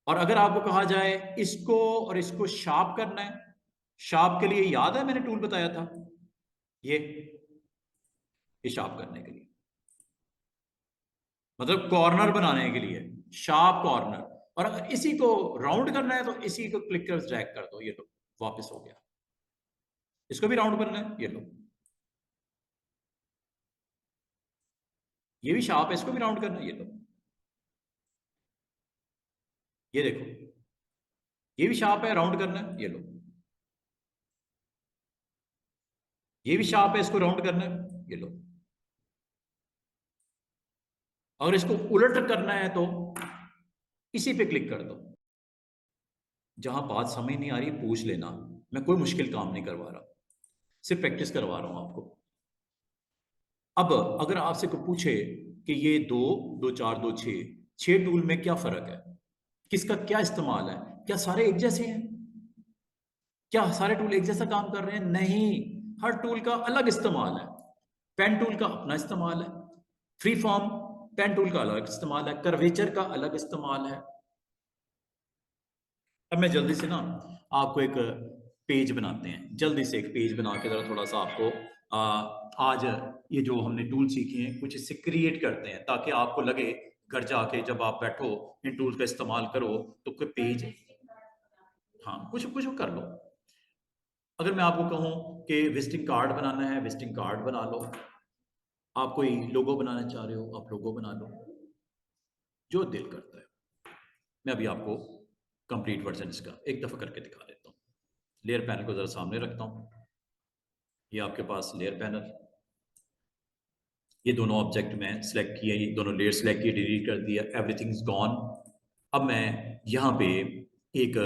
और अगर आपको कहा जाए इसको और इसको शार्प करना है, शार्प के लिए याद है मैंने टूल बताया था, ये शार्प करने के लिए, मतलब कॉर्नर बनाने के लिए, शार्प कॉर्नर। और अगर इसी को राउंड करना है तो इसी को क्लिक कर ड्रैग कर दो, ये लो वापस हो गया। इसको भी राउंड करना है, ये लो, ये भी शार्प है, इसको भी राउंड करना है, ये लो, ये देखो, ये भी शार्प है, राउंड करना है, ये लो, ये भी शार्प है, इसको राउंड करना है, ये लो। अगर इसको उलट करना है तो इसी पे क्लिक कर दो। जहां बात समझ नहीं आ रही पूछ लेना, मैं कोई मुश्किल काम नहीं करवा रहा, सिर्फ प्रैक्टिस करवा रहा हूं आपको। अब अगर आपसे कोई पूछे कि ये दो दो चार दो छह, छह टूल में क्या फर्क है, किसका क्या इस्तेमाल है, क्या सारे एक जैसे हैं? क्या सारे टूल एक जैसा काम कर रहे हैं? नहीं, हर टूल का अलग इस्तेमाल है। पेन टूल का अपना इस्तेमाल है, फ्री फॉर्म पेन टूल का अलग इस्तेमाल है, कर्वेचर का अलग इस्तेमाल है। अब मैं जल्दी से ना आपको एक पेज बनाते हैं, जल्दी से एक पेज बना के जरा थोड़ा सा आपको आज ये जो हमने टूल सीखे हैं कुछ इससे क्रिएट करते हैं, ताकि आपको लगे घर जाके जब आप बैठो इन टूल का इस्तेमाल करो तो कोई पेज, हाँ कुछ कुछ कर लो। अगर मैं आपको कहूँ कि विजिटिंग कार्ड बनाना है, विजिटिंग कार्ड बना लो। आप कोई लोगो बनाना चाह रहे हो, आप लोगो बना लो, जो दिल करता है। मैं अभी आपको कंप्लीट वर्जन इसका एक दफ़ा करके दिखा देता हूँ। लेयर पैनल को ज़रा सामने रखता हूँ, ये आपके पास लेयर पैनल, ये दोनों ऑब्जेक्ट में सेलेक्ट किए, ये दोनों लेयर सेलेक्ट किए, डिलीट कर दिया, एवरीथिंग इज गॉन। अब मैं यहाँ पे एक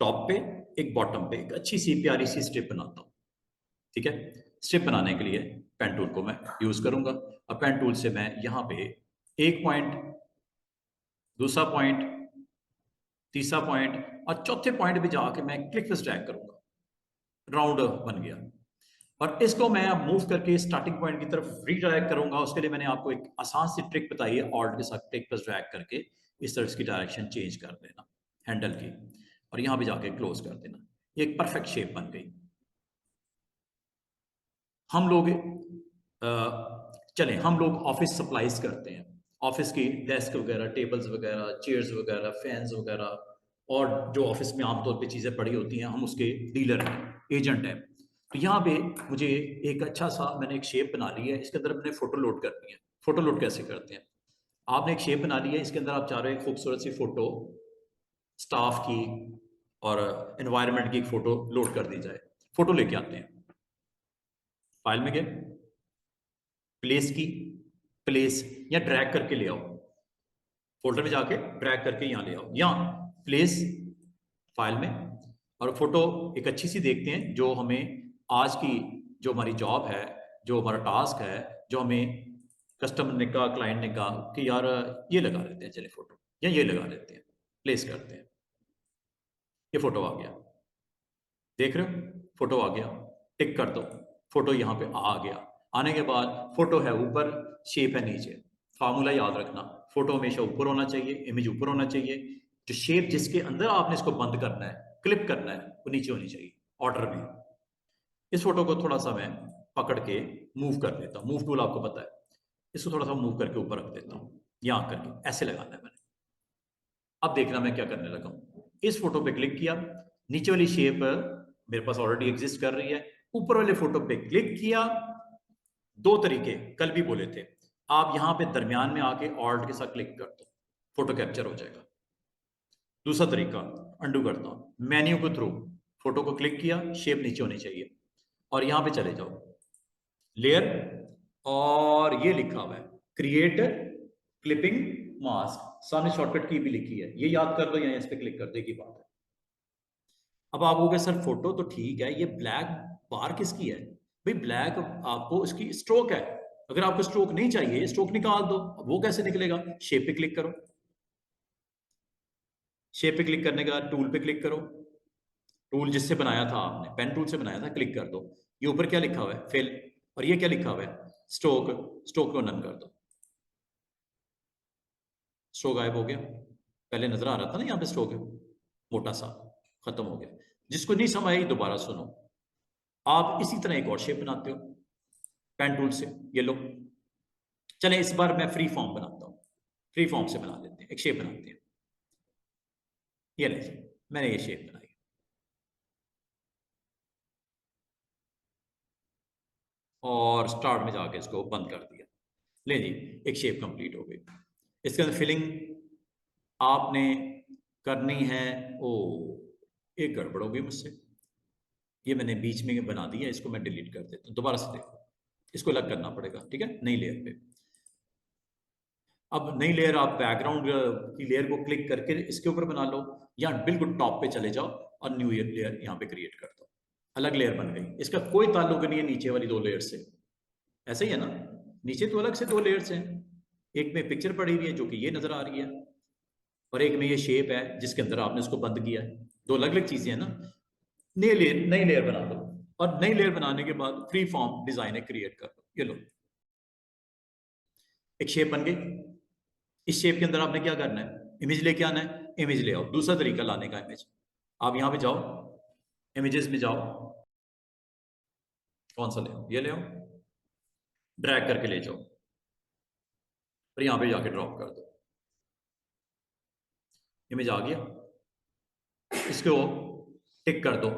टॉप पे एक बॉटम पे एक अच्छी सी प्यारी सी स्ट्रिप बनाता हूँ, ठीक है। स्ट्रिप बनाने के लिए पेन टूल को मैं यूज करूंगा। अब पेन टूल से मैं यहाँ पे एक पॉइंट, दूसरा पॉइंट, तीसरा पॉइंट और चौथे पॉइंट पे जाके मैं क्लिक प्लस ड्रैग करूंगा, राउंड बन गया। और इसको मैं अब मूव करके स्टार्टिंग पॉइंट की तरफ रीड्रैग करूंगा। उसके लिए मैंने आपको एक आसान सी ट्रिक बताई है, ऑल्ट के साथ क्लिक प्लस ड्रैग करके इस तरह की डायरेक्शन चेंज कर देना हैंडल की, और यहाँ पे जाके क्लोज कर देना, ये एक परफेक्ट शेप बन गई। हम लोग चलें, हम लोग ऑफिस सप्लाईज करते हैं, ऑफिस की डेस्क वगैरह, टेबल्स वगैरह, चेयर्स वगैरह, फैंस वगैरह, और जो ऑफिस में आमतौर पे चीज़ें पड़ी होती हैं, हम उसके डीलर हैं, एजेंट हैं। तो यहाँ पे मुझे एक अच्छा सा मैंने एक शेप बना ली है, इसके अंदर मैंने फोटो लोड करनी है। फोटो लोड कैसे करते हैं? आपने एक शेप बना ली है, इसके अंदर आप चाह रहे हैं खूबसूरत सी फोटो स्टाफ की और एनवायरनमेंट की एक फोटो लोड कर दी जाए। फोटो लेके आते हैं, फाइल में गए, प्लेस की, प्लेस या ड्रैग करके ले आओ, फोल्डर में जाके ड्रैग करके यहाँ ले आओ, यहाँ प्लेस फाइल में, और फोटो एक अच्छी सी देखते हैं जो हमें आज की जो हमारी जॉब है, जो हमारा टास्क है, जो हमें कस्टमर ने कहा, क्लाइंट ने कहा कि यार ये लगा लेते हैं चले फोटो, या ये लगा लेते हैं, प्लेस करते हैं। ये फोटो आ गया, देख रहे हो, फोटो आ गया, टिक कर दो, फोटो यहाँ पे आ गया। आने के बाद फोटो है ऊपर, शेप है नीचे। फार्मूला याद रखना, फोटो हमेशा ऊपर होना चाहिए, इमेज ऊपर होना चाहिए, जो शेप जिसके अंदर आपने इसको बंद करना है, क्लिप करना है, वो नीचे होनी चाहिए ऑर्डर में। इस फोटो को थोड़ा सा मैं पकड़ के मूव कर देता हूँ, मूव टूल आपको पता है, इसको थोड़ा सा मूव करके ऊपर रख देता हूँ, यहाँ करके ऐसे लगाना है मैंने। अब देखना मैं क्या करने लगा हूँ, इस फोटो पे क्लिक किया, नीचे वाली शेप मेरे पास ऑलरेडी एग्जिस्ट कर रही है, ऊपर वाले फोटो पे क्लिक किया। दो तरीके कल भी बोले थे, आप यहाँ पे दरमियान में आके ऑल्ट के साथ क्लिक कर दो, फोटो कैप्चर हो जाएगा। दूसरा तरीका अंडू करता हूँ, मेन्यू के थ्रू फोटो को क्लिक किया, शेप नीचे होनी चाहिए, और यहाँ पे चले जाओ लेयर, और ये लिखा हुआ है क्रिएट क्लिपिंग मास्क, सामने शॉर्टकट की भी लिखी है, ये याद कर दो, यहाँ इस पे क्लिक कर दे की बात है। अब आप कहोगे सर फोटो तो ठीक है, ये ब्लैक बार किसकी है? भाई ब्लैक आपको इसकी स्ट्रोक है, अगर आपको स्ट्रोक नहीं चाहिए स्ट्रोक निकाल दो। अब वो कैसे निकलेगा? शेप पे क्लिक करो, शेप पे क्लिक करने के बाद टूल पे क्लिक करो, टूल जिससे बनाया था आपने, पेन टूल से बनाया था, क्लिक कर दो। ये ऊपर क्या लिखा हुआ है? फिल, और ये क्या लिखा हुआ है? स्ट्रोक, स्ट्रोक को नन कर दो, स्ट्रोक गायब हो गया। पहले नजर आ रहा था ना यहाँ पे स्ट्रोक है, मोटा सा, खत्म हो गया। जिसको नहीं समझ आई दोबारा सुनो। आप इसी तरह एक और शेप बनाते हो पेन टूल से, ये लो। चले इस बार मैं फ्री फॉर्म बनाता हूँ, फ्री फॉर्म से बना लेते हैं, एक शेप बनाते हैं। ये ले, मैंने ये शेप बनाई, और स्टार्ट में जाके इसको बंद कर दिया। ले जी, एक शेप कंप्लीट हो गई। इसके अंदर फिलिंग आपने करनी है। ओ, एक गड़बड़ हो गई मुझसे, ये मैंने बीच में बना दिया, इसको मैं डिलीट कर देता हूँ। दोबारा से देखो, इसको अलग करना पड़ेगा, ठीक है, नई लेयर पे। अब नई लेयर, आप बैकग्राउंड की लेयर को क्लिक करके इसके ऊपर बना लो, या बिल्कुल टॉप पे चले जाओ और न्यू लेयर यहाँ पे क्रिएट कर दो। अलग लेयर बन गई, इसका कोई ताल्लुक नहीं है नीचे वाली दो लेयर से। ऐसा ही है ना, नीचे तो अलग से दो लेयर्स हैं, एक में पिक्चर पड़ी हुई है जो कि ये नजर आ रही है, और एक में ये शेप है जिसके अंदर आपने उसको बंद किया है। दो अलग अलग चीजें हैं ना। नई लेयर बना लो, और नई लेयर बनाने के बाद फ्री फॉर्म डिजाइन क्रिएट कर लो। ये लो, एक शेप बन गई। इस शेप के अंदर आपने क्या करना है? इमेज लेके आना है, इमेज ले आओ। दूसरा तरीका लाने का इमेज, आप यहां पे जाओ, इमेजेस में जाओ, कौन सा ले आओ? ये ले आओ, ड्रैग करके ले जाओ, और यहां पे जाके ड्रॉप कर दो। इमेज आ गया, इसको टिक कर दो,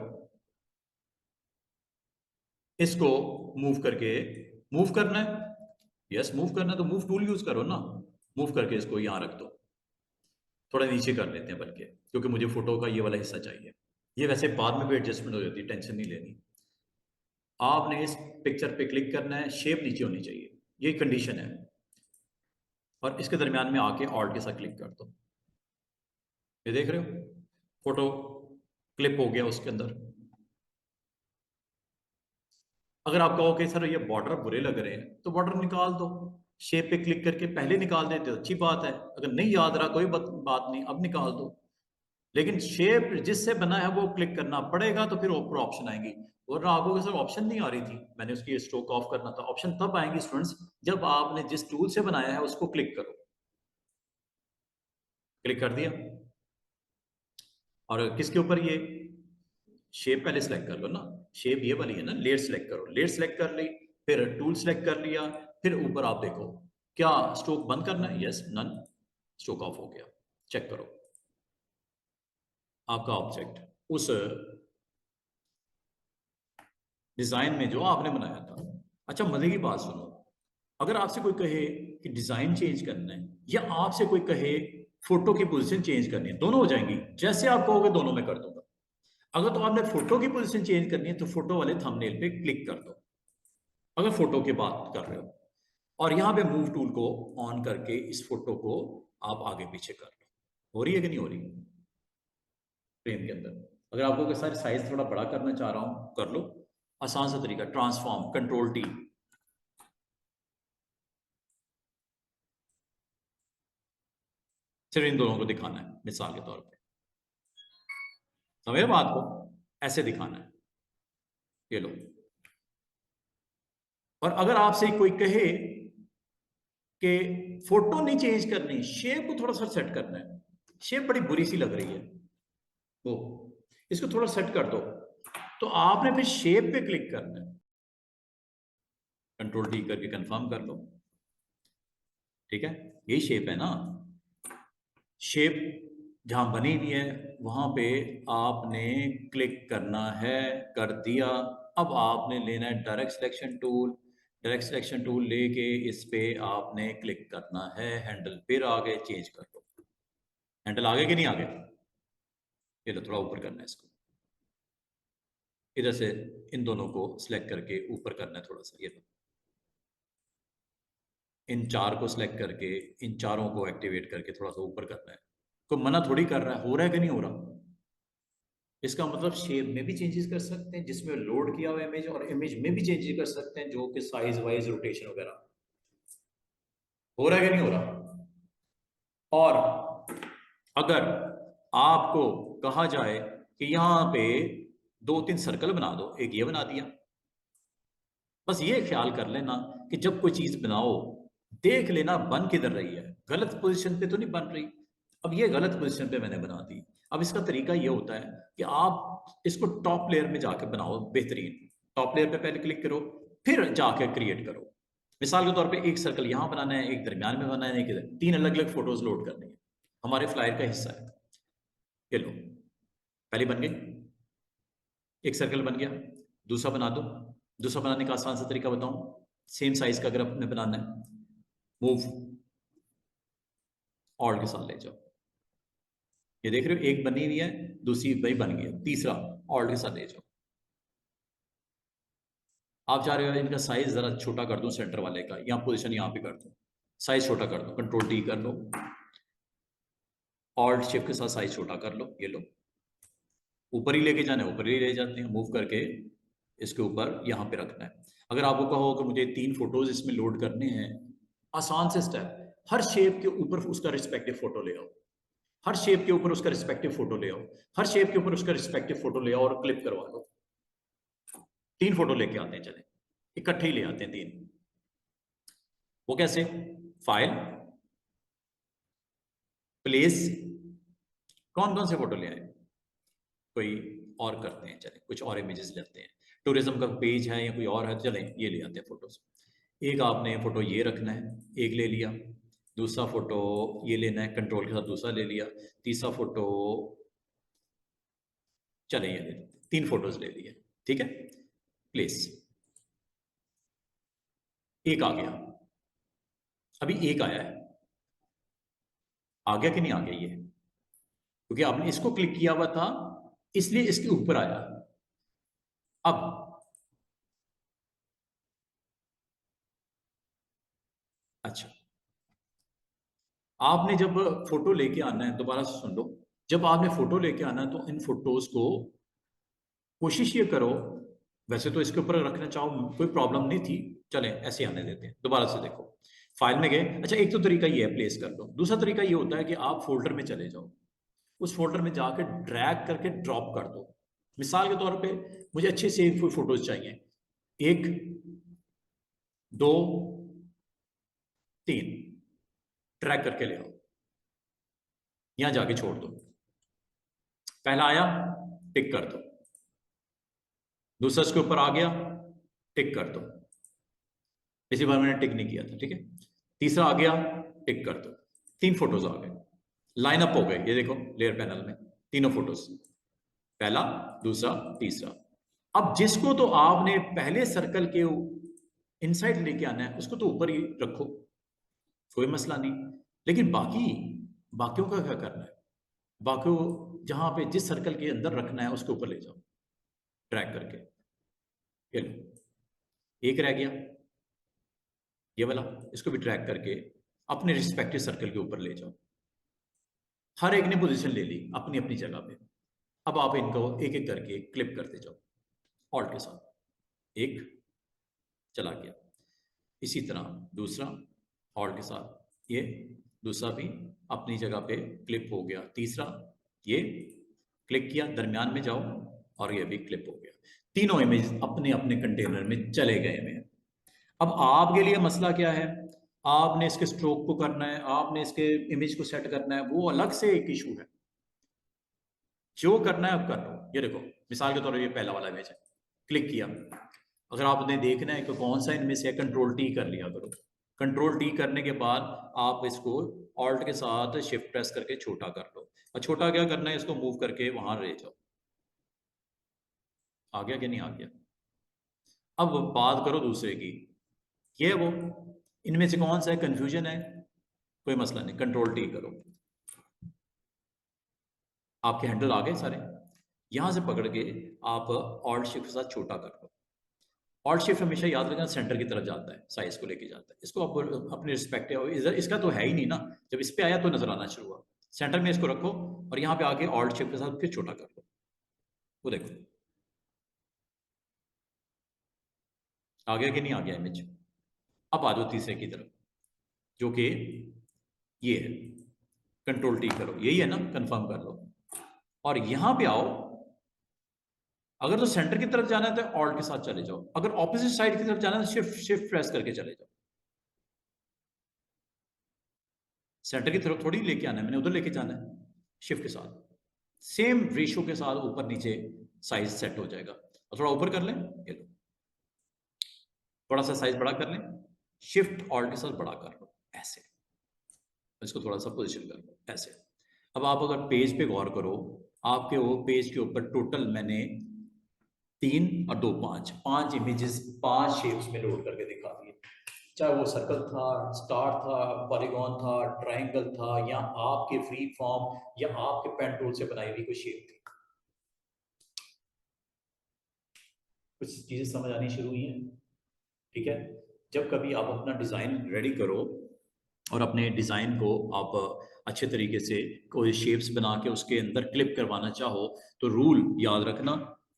इसको मूव करके, मूव करना है, यस मूव करना है तो मूव टूल यूज करो ना। मूव करके इसको यहां रख दो, थोड़ा नीचे कर लेते हैं बल्कि, क्योंकि मुझे फोटो का ये वाला हिस्सा चाहिए। ये वैसे बाद में भी एडजस्टमेंट हो जाती है, टेंशन नहीं लेनी। आपने इस पिक्चर पे क्लिक करना है, शेप नीचे होनी चाहिए, ये कंडीशन है, और इसके दरमियान में आके ऑल्ट के साथ क्लिक कर दो। ये देख रहे हो, फोटो क्लिप हो गया उसके अंदर। अगर आप कहो कि सर ये बॉर्डर बुरे लग रहे हैं, तो बॉर्डर निकाल दो, शेप पे क्लिक करके पहले निकाल देते तो अच्छी बात है। अगर नहीं याद रहा कोई बात नहीं, अब निकाल दो। लेकिन शेप जिससे बना है वो क्लिक करना पड़ेगा, तो फिर ऊपर ऑप्शन आएंगी। और आपको सर ऑप्शन नहीं आ रही थी, मैंने उसकी स्ट्रोक ऑफ करना था। ऑप्शन तब आएंगी स्टूडेंट्स जब आपने जिस टूल से बनाया है उसको क्लिक करो। क्लिक कर दिया, और किसके ऊपर? ये शेप पहले सेलेक्ट कर लो ना, शेप ये वाली है ना, लेयर सेलेक्ट करो, लेयर सेलेक्ट कर ली, फिर टूल सेलेक्ट कर लिया, फिर ऊपर आप देखो क्या स्ट्रोक बंद करना है, यस नन, स्ट्रोक ऑफ हो गया। चेक करो आपका ऑब्जेक्ट उस डिजाइन में जो आपने बनाया था। अच्छा मजे की बात सुनो, अगर आपसे कोई कहे कि डिजाइन चेंज करना है, या आपसे कोई कहे फोटो की पोजीशन चेंज करनी है, दोनों हो जाएंगी, जैसे आप कहोगे दोनों में कर दूंगा। अगर तो आपने फोटो की पोजीशन चेंज करनी है तो फोटो वाले थंबनेल पे क्लिक कर दो, अगर फोटो की बात कर रहे हो, और यहां पे मूव टूल को ऑन करके इस फोटो को आप आगे पीछे कर लो। हो रही है कि नहीं हो रही? फ्रेम के अंदर अगर आपको सारे साइज थोड़ा बड़ा करना चाह रहा हूं, कर लो, आसान सा तरीका, ट्रांसफॉर्म, कंट्रोल टी। सिर्फ इन दोनों को दिखाना है मिसाल के तौर पे, समझे बात को? ऐसे दिखाना है, ये लो। और अगर आपसे कोई कहे कि फोटो नहीं चेंज करनी, शेप को थोड़ा सा सेट करना है, शेप बड़ी बुरी सी लग रही है, वो इसको थोड़ा सेट कर दो, तो आपने फिर शेप पे क्लिक करना है, कंट्रोल टी करके कंफर्म कर लो। ठीक है, यही शेप है ना, शेप जहां बनी हुई है वहां पे आपने क्लिक करना है, कर दिया। अब आपने लेना है direct selection tool, direct selection tool लेके इस पे आपने क्लिक करना है, हैंडल फिर आगे चेंज कर लो। हैंडल आगे कि नहीं आगे, ये लो थोड़ा ऊपर करना है इसको, इधर से इन दोनों को सिलेक्ट करके ऊपर करना है थोड़ा सा, ये लो। इन चार को सिलेक्ट करके इन चारों को एक्टिवेट करके थोड़ा सा ऊपर करना है। कोई मना थोड़ी कर रहा है, हो रहा है कि नहीं हो रहा। इसका मतलब शेप में भी चेंजेस कर सकते हैं जिसमें लोड किया हुआ इमेज, और इमेज में भी चेंजेस कर सकते हैं जो कि साइज वाइज रोटेशन वगैरह। हो रहा है कि नहीं हो रहा। और अगर आपको कहा जाए कि यहां पे 2-3 सर्कल बना दो, एक ये बना दिया, बस ये ख्याल कर लेना कि जब कोई चीज बनाओ देख लेना बन किधर रही है, गलत पोजीशन पे तो नहीं बन रही। अब ये गलत पोजीशन पे मैंने बना दी। अब इसका तरीका ये होता है कि आप इसको टॉप लेयर में जाके बनाओ बेहतरीन। टॉप लेयर पे पहले क्लिक करो, फिर जाके क्रिएट करो। मिसाल के तौर पे एक सर्कल यहां बनाना है, एक दरमियान में बनाना है, एक इधर, 3 अलग अलग फोटोज लोड करनी है, हमारे फ्लायर का हिस्सा है। ये लो, पहली बन गई, एक सर्कल बन गया। दूसरा बना दो। दूसरा बनाने का आसान सा तरीका बताऊं, सेम साइज का अगर आपने बनाना है, मूव ऑल्ट के साथ ले जाओ। ये देख रहे हो, एक बनी हुई है, दूसरी भाई बन गई, तीसरा ऑल्ट के साथ ले जाओ। आप चाह रहे हो इनका साइज जरा छोटा कर दूं, सेंटर वाले का, यहाँ पोजीशन यहाँ पे कर दूं, साइज छोटा कर दो, कंट्रोल टी कर लो, ऑल्ट शिफ्ट के साथ साइज छोटा कर लो। ये लो, ऊपर ही लेके जाना है ऊपर ही ले जाते हैं, मूव करके इसके ऊपर यहाँ पे रखना है। अगर आपको कहो कि मुझे 3 फोटोज इसमें लोड करने हैं, आसान से स्टेप, हर शेप के ऊपर उसका रिस्पेक्टिव फोटो ले आओ, हर शेप के ऊपर उसका रिस्पेक्टिव फोटो ले आओ, हर शेप के ऊपर उसका रिस्पेक्टिव फोटो ले आओ और क्लिप करवा लो। 3 फोटो लेके आते हैं, चले इकट्ठे ही ले आते हैं 3। वो कैसे, फाइल, प्लेस, कौन कौन से फोटो ले आए, कोई और करते हैं, चले कुछ और इमेजेस लेते हैं, टूरिज्म का पेज है या कोई और है, चले ये ले आते हैं फोटोज। एक आपने फोटो ये रखना है, एक ले लिया। दूसरा फोटो ये लेना है, कंट्रोल के साथ दूसरा ले लिया। तीसरा फोटो, चले ये ले, 3 फोटोज ले लिए, ठीक है। प्लेस, एक आ गया, अभी एक आया है, आ गया कि नहीं आ गया ये, क्योंकि आपने इसको क्लिक किया हुआ था इसलिए इसके ऊपर आया। अब अच्छा, आपने जब फोटो लेके आना है, दोबारा से सुन लो, जब आपने फोटो लेके आना है तो इन फोटोज को कोशिश ये करो, वैसे तो इसके ऊपर रखना चाहो कोई प्रॉब्लम नहीं थी, चले ऐसे आने देते हैं। दोबारा से देखो, फाइल में गए, अच्छा एक तो तरीका ये है प्लेस कर लो, दूसरा तरीका ये होता है कि आप फोल्डर में चले जाओ, उस फोल्डर में जाकर ड्रैग करके ड्रॉप कर दो। मिसाल के तौर पे मुझे अच्छे से फोटोज चाहिए, 1 2 3, ड्रैग करके ले आओ, यहां जाके छोड़ दो। पहला आया, टिक कर दो। दूसरा इसके ऊपर आ गया, टिक कर दो। इसी बार मैंने टिक नहीं किया था, ठीक है। तीसरा आ गया, टिक कर दो। 3 फोटोज आ गए, लाइन अप हो गए, ये देखो लेयर पैनल में तीनों फोटोज, पहला, दूसरा, तीसरा। अब जिसको तो आपने पहले सर्कल के इनसाइड लेके आना है उसको तो ऊपर ही रखो, कोई मसला नहीं। लेकिन बाकियों का क्या करना है, बाकियों जहां पे जिस सर्कल के अंदर रखना है उसके ऊपर ले जाओ ड्रैग करके। ये लो, एक रह गया ये वाला, इसको भी ड्रैग करके अपने रिस्पेक्टिव सर्कल के ऊपर ले जाओ। हर एक ने पोजीशन ले ली अपनी अपनी जगह पे। अब आप इनको एक एक करके क्लिप करते जाओ ऑल्ट के साथ, एक चला गया, इसी तरह दूसरा ऑल्ट के साथ, ये दूसरा भी अपनी जगह पे क्लिप हो गया, तीसरा ये क्लिक किया, दरमियान में जाओ और ये भी क्लिप हो गया। तीनों इमेज अपने अपने कंटेनर में चले गए हैं। अब आपके लिए मसला क्या है, आपने इसके स्ट्रोक को करना है, आपने इसके इमेज को सेट करना है, वो अलग से एक इशू है। जो करना है आप कर लो। ये देखो मिसाल के तौर पर ये पहला वाला इमेज है, क्लिक किया, अगर आपने देखना है कि कौन सा इनमें से, कंट्रोल टी कर लिया करो। कंट्रोल टी करने के बाद आप इसको ऑल्ट के साथ शिफ्ट प्रेस करके छोटा कर लो, और छोटा क्या करना है, इसको मूव करके वहां ले जाओ। आ गया कि नहीं आ गया। अब बात करो दूसरे की, ये है वो, इनमें से कौन सा है, कंफ्यूजन है, कोई मसला नहीं, कंट्रोल टी करो। आपके हैंडल आ गए सारे, यहां से पकड़ के आप ऑल्ट शिफ्ट के साथ छोटा कर लो। ऑल्ट शिफ्ट हमेशा याद रखना सेंटर की तरफ जाता है, साइज को लेके जाता है। इसको आप अपने रिस्पेक्टिव, इधर इसका तो है ही नहीं ना, जब इस पे आया तो नजर आना शुरू हुआ। सेंटर में इसको रखो और यहाँ पे आके ऑल्ट शिफ्ट के साथ फिर छोटा कर लो। वो देखो आ गया कि नहीं आ गया इमेज। अब आ जाओ तीसरे की तरफ, जो कि ये है, कंट्रोल टी करो, यही है ना, कंफर्म कर लो। और यहां पे आओ, अगर तो सेंटर की तरफ जाना है तो ऑल्ट के साथ चले जाओ, अगर ऑपोजिट साइड की तरफ जाना है तो शिफ्ट शिफ्ट प्रेस करके चले जाओ। सेंटर की तरफ थोड़ी लेके आना है, मैंने उधर लेके जाना है, शिफ्ट के साथ सेम रेशो के साथ ऊपर नीचे साइज सेट हो जाएगा। और थोड़ा ऊपर कर लें, ये लो, थोड़ा सा साइज बड़ा कर लें, शिफ्ट ऑल्ट के साथ बड़ा कर लो ऐसे, इसको थोड़ा सा पोजीशन कर लो ऐसे। अब आप अगर पेज पे गौर करो, आपके वो पेज के ऊपर टोटल मैंने 3 और 2 5 5 इमेजेस 5 शेप्स में लोड करके दिखा दिए। चाहे वो सर्कल था, स्टार था, पॉलीगॉन था, ट्रायंगल था, या आपके फ्री फॉर्म या आपके पेन टूल से बनाई हुई कोई शेप थी। कुछ चीजें समझ आनी शुरू हुई हैं, ठीक है। जब कभी आप अपना डिजाइन रेडी करो और अपने डिजाइन को आप अच्छे तरीके से कोई शेप्स बना के उसके अंदर क्लिप करवाना चाहो, तो रूल याद रखना,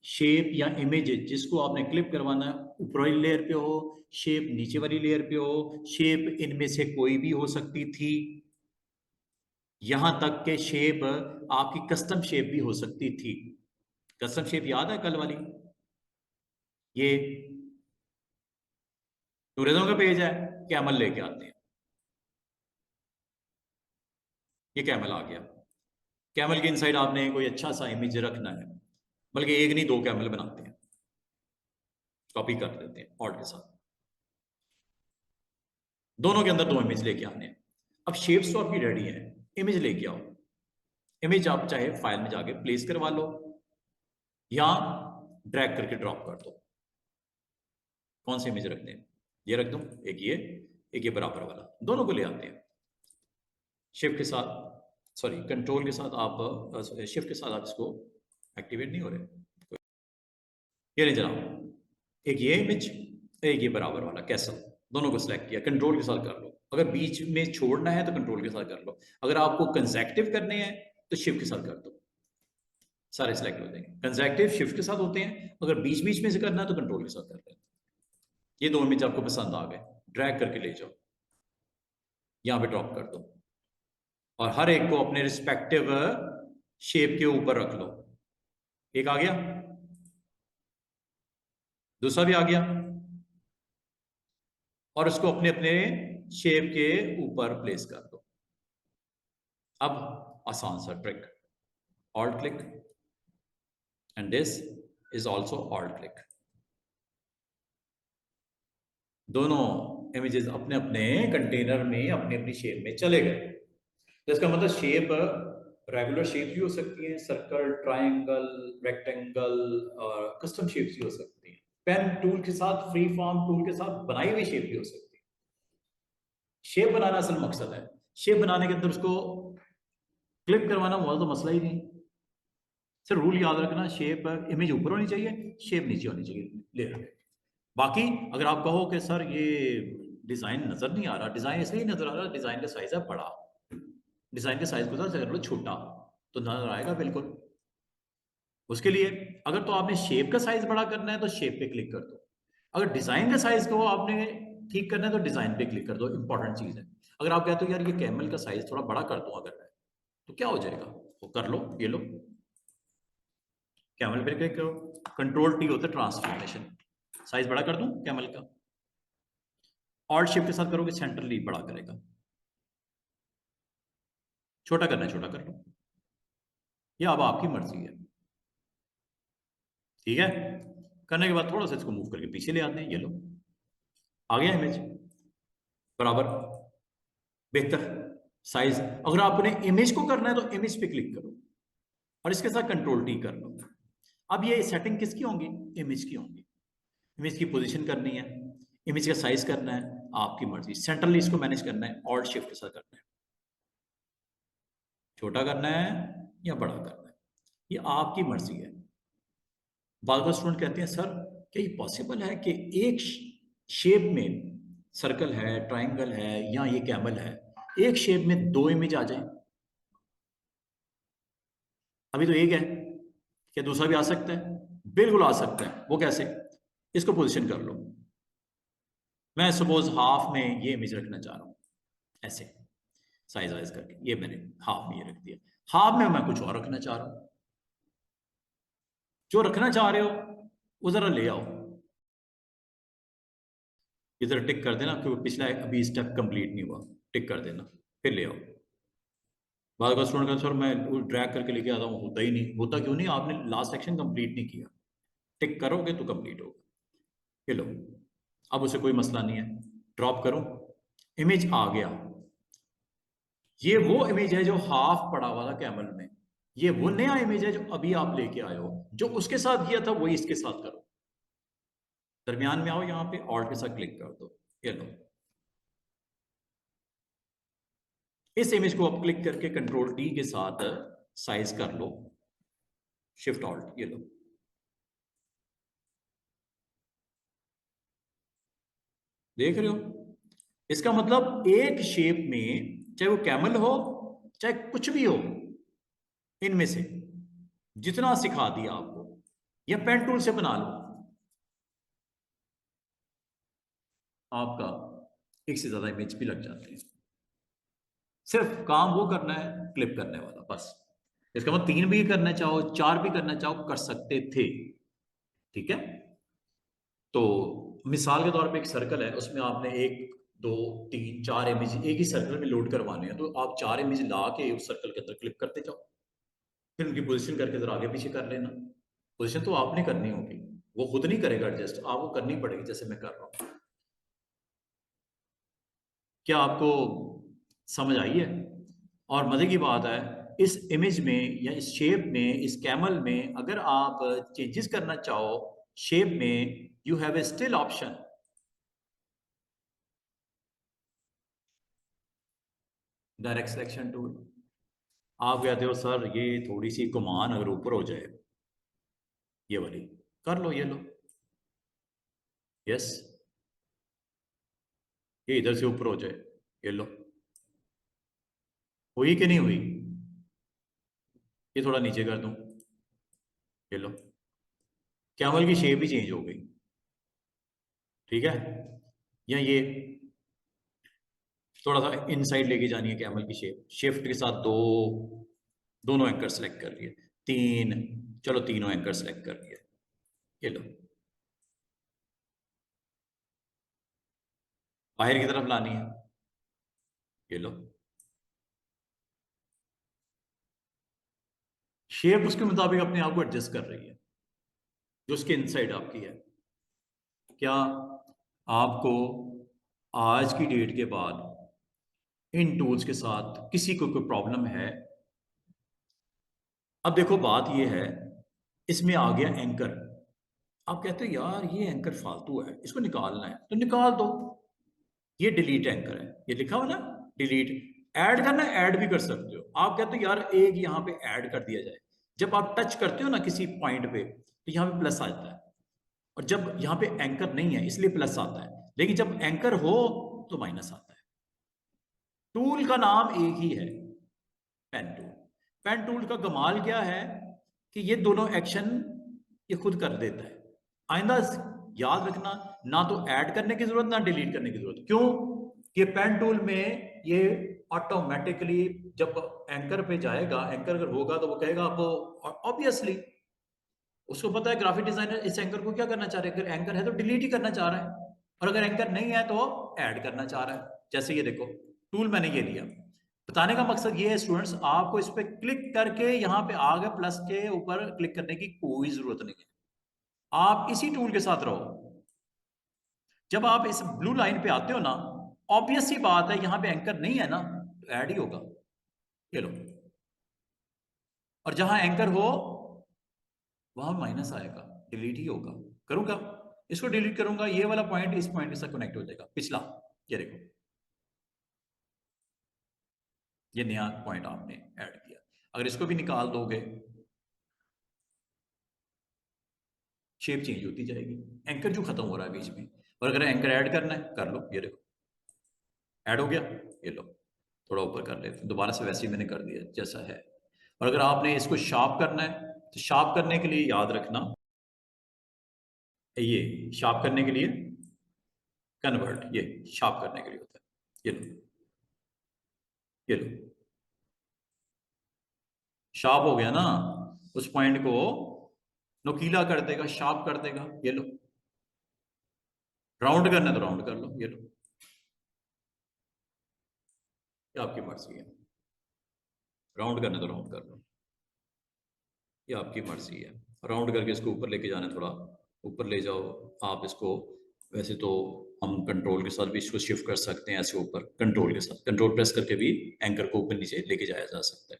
शेप या इमेज जिसको आपने क्लिप करवाना है, ऊपर वाली लेयर पे हो, शेप नीचे वाली लेयर पे हो, शेप इनमें से कोई भी हो सकती थी, यहां तक के शेप आपकी कस्टम शेप भी हो सकती थी। कस्टम शेप याद है कल वाली, ये टूरिज्म का पेज है, कैमल लेके आते हैं, ये कैमल आ गया। कैमल के इनसाइड आपने कोई अच्छा सा इमेज रखना है, बल्कि एक नहीं 2 कैमल बनाते हैं, कॉपी कर देते हैं ऑल्ट के साथ, दोनों के अंदर 2 इमेज लेके आने हैं। अब शेप्स तो आपकी रेडी है, इमेज लेके आओ। इमेज आप चाहे फाइल में जाके प्लेस करवा लो या ड्रैग करके ड्रॉप कर दो। कौन सी इमेज रखते हैं, ये रख दो, एक ये बराबर वाला, दोनों को ले आते हैं। शिफ्ट के साथ, सॉरी कंट्रोल के साथ आप, शिफ्ट के साथ आप इसको एक्टिवेट नहीं हो रहे, ये नहीं जनाब, एक ये इमेज, एक ये बराबर वाला कैसल, दोनों को सिलेक्ट किया, कंट्रोल के साथ कर लो। अगर बीच में छोड़ना है तो कंट्रोल के साथ कर लो, अगर आपको कंसेक्टिव करने हैं तो शिफ्ट के साथ कर दो, सारे सिलेक्ट हो जाएंगे। कंसेक्टिव शिफ्ट के साथ होते हैं, अगर बीच बीच में से करना है तो कंट्रोल के साथ कर लें। ये 2 इमेज आपको पसंद आ गए, ड्रैग करके ले जाओ, यहां पे ड्रॉप कर दो और हर एक को अपने रिस्पेक्टिव शेप के ऊपर रख लो। एक आ गया, दूसरा भी आ गया, और उसको अपने अपने शेप के ऊपर प्लेस कर दो। अब आसान सा trick, alt click and this is also alt click, दोनों इमेजेस अपने अपने कंटेनर में अपनी अपनी शेप में चले गए। तो इसका मतलब शेप रेगुलर शेप भी हो सकती है, सर्कल, ट्रायंगल, रेक्टेंगल, और कस्टम शेप्स भी हो सकती हैं। पेन टूल के साथ, फ्री फॉर्म टूल के साथ बनाई हुई शेप भी हो सकती है। शेप बनाना असल मकसद है, शेप बनाने के अंदर उसको क्लिप करवाना हुआ तो मसला ही नहीं। सिर्फ रूल याद रखना, शेप इमेज ऊपर होनी चाहिए, शेप नीचे होनी चाहिए, ले रहे। बाकी अगर आप कहो कि सर ये डिजाइन नजर नहीं आ रहा, डिजाइन इसलिए नजर आ रहा, डिजाइन का साइज है बड़ा, डिजाइन के साइज को तो कर लो छोटा, तो नजर आएगा बिल्कुल। उसके लिए अगर तो आपने शेप का साइज बड़ा करना है तो शेप पे क्लिक कर दो, अगर डिजाइन का साइज को आपने ठीक करना है तो डिजाइन पे क्लिक कर दो। इंपॉर्टेंट चीज है, अगर आप कहते हो यार ये कैमल का साइज थोड़ा बड़ा कर दो अगर मैं, तो क्या हो जाएगा, वो कर लो, ये लो, कैमल पे क्लिक करो, कंट्रोल टी होता है ट्रांसफॉर्मेशन, साइज बड़ा कर दूं कैमल का, ऑल्ट शिफ्ट के साथ करोगे सेंट्रली बड़ा करेगा, छोटा करना है छोटा कर लो, ये अब आपकी मर्जी है, ठीक है। करने के बाद थोड़ा सा इसको मूव करके पीछे ले आते हैं, ये लो आ गया इमेज बराबर, बेहतर साइज। अगर आपने इमेज को करना है तो इमेज पे क्लिक करो और इसके साथ कंट्रोल टी कर लो। अब ये सेटिंग किसकी होंगी, इमेज की होंगी, इमेज की पोजीशन करनी है, इमेज का साइज करना है आपकी मर्जी, सेंट्रली इसको मैनेज करना है, ऑल्ट शिफ्ट के साथ करना है, छोटा करना है या बड़ा करना है, ये आपकी मर्जी है। बार स्टूडेंट कहते हैं सर क्या ये पॉसिबल है कि एक शेप में, सर्कल है, ट्राइंगल है या ये कैमल है, एक शेप में दो इमेज आ जाए? अभी तो एक है, क्या दूसरा भी आ सकता है? बिल्कुल आ सकता है। वो कैसे? इसको पोजीशन कर लो। मैं सपोज हाफ में ये इमेज रखना चाह रहा हूं, ऐसे साइज वाइज करके, ये मैंने हाफ में ये रख दिया। हाफ में मैं कुछ और रखना चाह रहा हूं, जो रखना चाह रहे हो वो जरा ले आओ, इधर टिक कर देना क्योंकि पिछला अभी स्टेप कंप्लीट नहीं हुआ, टिक कर देना, फिर ले आओ। बाद का स्टूडेंट का सर मैं ड्रैग करके लेके आता हूँ, होता ही नहीं। होता क्यों नहीं? आपने लास्ट सेक्शन कंप्लीट नहीं किया। टिक करोगे तो कंप्लीट होगा। ये लो, अब उसे कोई मसला नहीं है, ड्रॉप करो, इमेज आ गया। ये वो इमेज है जो हाफ पड़ा हुआ था कैमल में, ये वो नया इमेज है जो अभी आप लेके आए हो। जो उसके साथ किया था वही इसके साथ करो। दरमियान में आओ, यहाँ पे ऑल्ट के साथ क्लिक कर दो, ये लो। इस इमेज को आप क्लिक करके कंट्रोल टी के साथ साइज कर लो, शिफ्ट ऑल्ट, ये लो। देख रहे हो? इसका मतलब एक शेप में, चाहे वो कैमल हो चाहे कुछ भी हो, इनमें से जितना सिखा दिया आपको, या पेन टूल से बना लो, आपका एक से ज्यादा इमेज भी लग जाते हैं। सिर्फ काम वो करना है, क्लिप करने वाला, बस। इसका मतलब तीन भी करना चाहो, चार भी करना चाहो, कर सकते थे। ठीक है? तो मिसाल के तौर पे एक सर्कल है, उसमें आपने एक, दो, तीन, चार इमेज एक ही सर्कल में लोड करवाने हैं, तो आप चार इमेज ला के उस सर्कल के अंदर क्लिप करते जाओ, फिर उनकी पोजीशन करके जरा आगे पीछे कर लेना। पोजीशन तो आपने करनी होगी, वो खुद नहीं करेगा एडजस्ट, आपको करनी पड़ेगी जैसे मैं कर रहा हूं। क्या आपको समझ आई है? और मजे की बात है, इस इमेज में या इस शेप में, इस कैमल में अगर आप चेंजेस करना चाहो शेप में, you have a still option, direct selection tool. आप कहते हो सर ये थोड़ी सी कमान अगर ऊपर हो जाए, ये वाली कर लो, ये लो, यस, ये इधर से ऊपर हो जाए, ये लो। हुई कि नहीं हुई? ये थोड़ा नीचे कर दूं, ये लो, कैमल की शेप ही चेंज हो गई। ठीक है? या ये थोड़ा सा इनसाइड लेके जानी है कैमल की शेप, शिफ्ट के साथ दो, दोनों एंकर सेलेक्ट कर लिए, तीन, चलो तीनों एंकर सेलेक्ट कर लिए, ये लो। बाहर की तरफ लानी है, ये लो। शेप उसके मुताबिक अपने आप को एडजस्ट कर रही है, जो उसके इनसाइड आपकी है। क्या आपको आज की डेट के बाद इन टूल्स के साथ किसी को कोई प्रॉब्लम है? अब देखो बात यह है, इसमें आ गया एंकर। आप कहते हो यार ये एंकर फालतू है, इसको निकालना है, तो निकाल दो। ये डिलीट एंकर है, ये लिखा हुआ ना, डिलीट। ऐड करना, ऐड भी कर सकते हो। आप कहते हो यार एक यहाँ पे ऐड कर दिया जाए। जब आप टच करते हो ना किसी पॉइंट पे, तो यहाँ पे प्लस आ जाता है, और जब यहाँ पे एंकर नहीं है इसलिए प्लस आता है, लेकिन जब एंकर हो तो माइनस आता है। टूल का नाम एक ही है, पेन टूल। पेन टूल का कमाल क्या है कि ये दोनों एक्शन ये खुद कर देता है। आइंदा याद रखना, ना तो ऐड करने की जरूरत ना डिलीट करने की जरूरत। क्यों? ये पेन टूल में ये ऑटोमेटिकली जब एंकर पे जाएगा, एंकर अगर होगा तो वो कहेगा आपको, ऑब्वियसली उसको पता है ग्राफिक डिजाइनर इस एंकर को क्या करना चाह रहे हैं, अगर एंकर है तो डिलीट ही करना चाह रहा है, और अगर एंकर नहीं है तो ऐड करना चाह रहा है। जैसे ये देखो, टूल मैंने ये लिया। बताने का मकसद ये है स्टूडेंट्स, आपको इस पे क्लिक करके यहाँ पे आ गए प्लस के ऊपर क्लिक करने की कोई जरूरत नहीं है, आप इसी टूल के साथ रहो। जब आप इस ब्लू लाइन पे आते हो ना, ऑब्वियस सी बात है यहाँ पे एंकर नहीं है ना, तो ऐड ही होगा, ये लो। और जहां एंकर हो वहां माइनस आएगा, डिलीट ही होगा। करूंगा? इसको डिलीट करूंगा, ये वाला पॉइंट इस पॉइंट के साथ कनेक्ट हो जाएगा। पिछला ये देखो, ये नया पॉइंट आपने ऐड किया। अगर इसको भी निकाल दोगे, शेप चेंज होती जाएगी, एंकर जो खत्म हो रहा है बीच में। और अगर एंकर ऐड करना है कर लो, ये देखो ऐड हो गया। ये लो थोड़ा ऊपर कर लेते, दोबारा से वैसे ही मैंने कर दिया जैसा है। और अगर आपने इसको शार्प करना है तो शार्प करने के लिए याद रखना, ये शार्प करने के लिए कन्वर्ट, ये शार्प करने के लिए होता है। ये लो, ये लो, शार्प हो गया ना, उस पॉइंट को नुकीला कर देगा, शार्प कर देगा। ये लो, राउंड करना है तो राउंड कर लो, ये लो, ये आपकी मर्जी है। राउंड करना है तो राउंड कर लो, ये आपकी मर्जी है। राउंड करके इसको ऊपर लेके जाना है, थोड़ा ऊपर ले जाओ आप इसको। वैसे तो हम कंट्रोल के साथ भी इसको शिफ्ट कर सकते हैं, ऐसे ऊपर कंट्रोल के साथ, कंट्रोल प्रेस करके भी एंकर को ऊपर नीचे लेके जाया जा सकता है।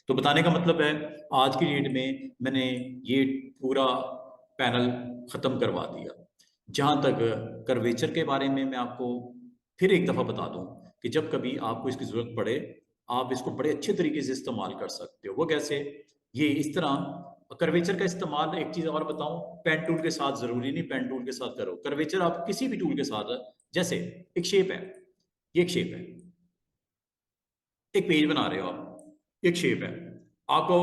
तो बताने का मतलब है, आज की डेट में मैंने ये पूरा पैनल ख़त्म करवा दिया। जहाँ तक कर्वेचर के बारे में मैं आपको फिर एक दफ़ा बता दूं कि जब कभी आपको इसकी ज़रूरत पड़े, आप इसको बड़े अच्छे तरीके से इस्तेमाल कर सकते हो। वो कैसे? ये इस तरह कर्वेचर का इस्तेमाल, एक चीज़ और बताऊं, पेन टूल के साथ ज़रूरी नहीं पेन टूल के साथ करो, कर्वेचर आप किसी भी टूल के साथ, जैसे एक शेप है, ये एक शेप है, एक पेज बना रहे हो आप, एक शेप है, आपको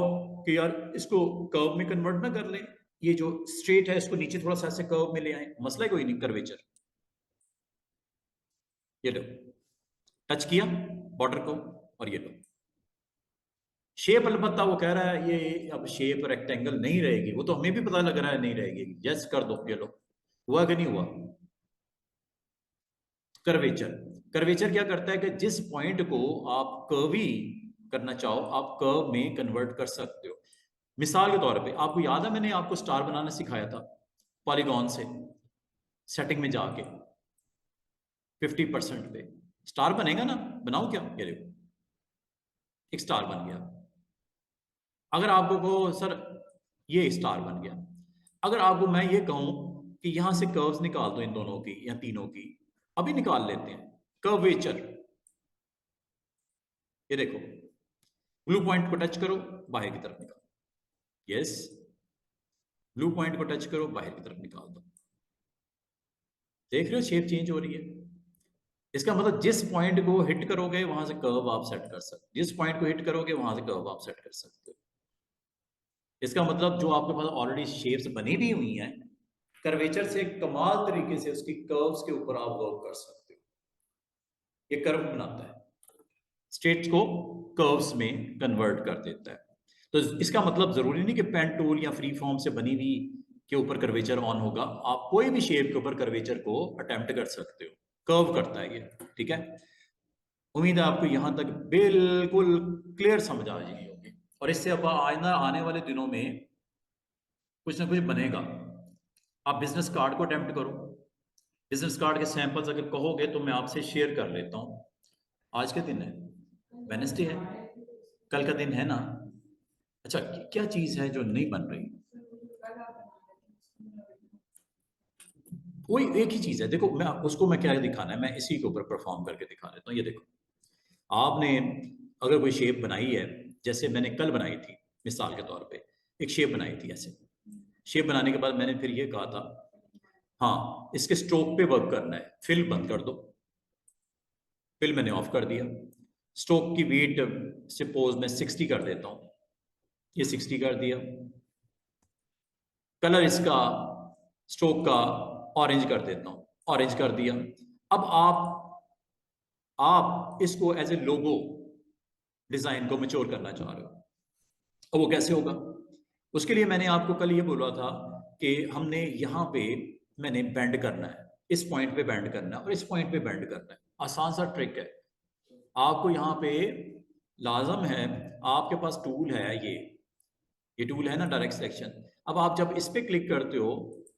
कि यार इसको कर्व में कन्वर्ट ना कर लें, ये जो स्ट्रेट है इसको नीचे थोड़ा सा ऐसे कर्व में ले आए, मसला कोई नहीं, कर्वेचर। ये लो, टच किया बॉर्डर को, और ये लो शेप। अलबत्ता वो कह रहा है ये अब शेप रेक्टेंगल नहीं रहेगी, वो तो हमें भी पता लग रहा है नहीं रहेगी। यस कर दो, ये लो, हुआ कि नहीं हुआ? कर्वेचर, कर्वेचर क्या करता है कि जिस पॉइंट को आप कर्वी करना चाहो, आप कर्व में कन्वर्ट कर सकते हो। मिसाल के तौर पे आपको याद है मैंने आपको स्टार बनाना सिखाया था पॉलीगॉन से, सेटिंग में जाके 50% पे स्टार बनेगा ना, बनाओ क्या? ये देखो एक स्टार बन गया। अगर आपको कहो सर ये स्टार बन गया, अगर आपको मैं ये कहूं कि यहां से कर्व्स निकाल दो इन दोनों की या तीनों की, अभी निकाल लेते हैं। कर्वेचर, ये देखो ब्लू पॉइंट को टच करो, बाहर की तरफ निकालो। यस, ब्लू पॉइंट को टच करो, बाहर की तरफ निकाल दो। देख रहे हो शेप चेंज हो रही है। इसका मतलब जिस पॉइंट को हिट करोगे वहां से कर्व आप सेट कर सकते हो, जिस पॉइंट को हिट करोगे वहां से कर्व आप सेट कर सकते हो। इसका मतलब जो आपके पास ऑलरेडी शेप्स बनी भी हुई हैं, कर्वेचर से कमाल तरीके से उसकी कर्व्स के ऊपर आप वर्क कर सकते हो। ये कर्व बनाता है, स्ट्रेट को कर्व्स में कन्वर्ट कर देता है। तो इसका मतलब जरूरी नहीं कि पेन टूल या फ्री फॉर्म से बनी हुई के ऊपर कर्वेचर ऑन होगा, आप कोई भी शेप के ऊपर कर्वेचर को अटेम्प्ट कर सकते हो, कर्व करता है ये। ठीक है, उम्मीद है आपको यहां तक बिल्कुल क्लियर समझ आ गई होगी। और इससे अब आने वाले दिनों में कुछ ना कुछ बनेगा। आप बिजनेस कार्ड को अटेम्प्ट करो, बिजनेस कार्ड के सैंपल्स अगर कहोगे तो मैं आपसे शेयर कर लेता हूँ। आज के दिन है, वेडनेसडे है, कल का दिन है ना। अच्छा, क्या चीज है जो नहीं बन रही? कोई एक ही चीज है, देखो मैं उसको मैं क्या दिखाना है, मैं इसी के ऊपर परफॉर्म करके दिखा देता हूँ। ये देखो, आपने अगर कोई शेप बनाई है, जैसे मैंने कल बनाई थी, मिसाल के तौर पे एक शेप बनाई थी ऐसे। शेप बनाने के बाद मैंने फिर ये कहा था हाँ इसके स्ट्रोक पे वर्क करना है, फिल बंद कर दो, फिल मैंने ऑफ कर दिया। स्ट्रोक की वेट सपोज मैं 60 कर देता हूँ, ये 60 कर दिया। कलर इसका स्ट्रोक का ऑरेंज कर देता हूँ, ऑरेंज कर दिया। अब आप इसको एज ए लोगो डिजाइन को मैच्योर करना चाह रहे हो, अब वो कैसे होगा? उसके लिए मैंने आपको कल ये बोला था कि हमने यहाँ पे मैंने बेंड करना है, इस पॉइंट पे बेंड करना है और इस पॉइंट पे बेंड करना है। आसान सा ट्रिक है, आपको यहाँ पे लाजम है, आपके पास टूल है, ये टूल है ना डायरेक्ट सिलेक्शन। अब आप जब इस पे क्लिक करते हो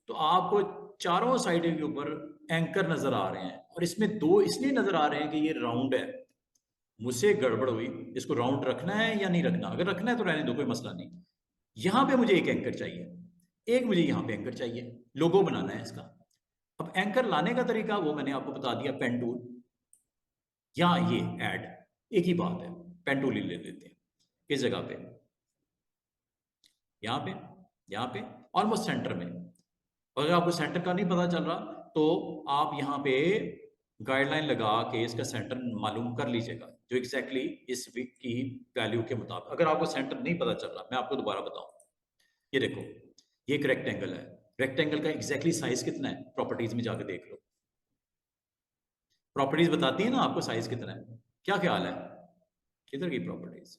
तो आपको चारों साइड के ऊपर एंकर नजर आ रहे हैं, और इसमें दो इसलिए नजर आ रहे हैं कि ये राउंड है। मुझसे गड़बड़ हुई, इसको राउंड रखना है या नहीं रखना? अगर रखना है तो रहने दो, कोई मसला नहीं। यहाँ पे मुझे एक एंकर चाहिए, एक मुझे यहाँ पे एंकर चाहिए, लोगो बनाना है इसका। अब एंकर लाने का तरीका वो मैंने आपको बता दिया, पेन टूल या ये ऐड, एक ही बात है। पेन टूल ही ले लेते हैं। किस जगह पे? यहाँ पे, यहाँ पे ऑलमोस्ट सेंटर में। और अगर आपको सेंटर का नहीं पता चल रहा तो आप यहाँ पे गाइडलाइन लगा के इसका सेंटर मालूम कर लीजिएगा, जो एग्जैक्टली इस वीक की वैल्यू के मुताबिक। अगर आपको सेंटर नहीं पता चल रहा, मैं आपको दोबारा बताऊं, ये देखो, ये एक रेक्टेंगल है। रेक्टेंगल का एग्जैक्टली साइज कितना है? प्रॉपर्टीज में जाके देख लो, प्रॉपर्टीज बताती है ना आपको साइज कितना है। क्या ख्याल है? किधर की प्रॉपर्टीज?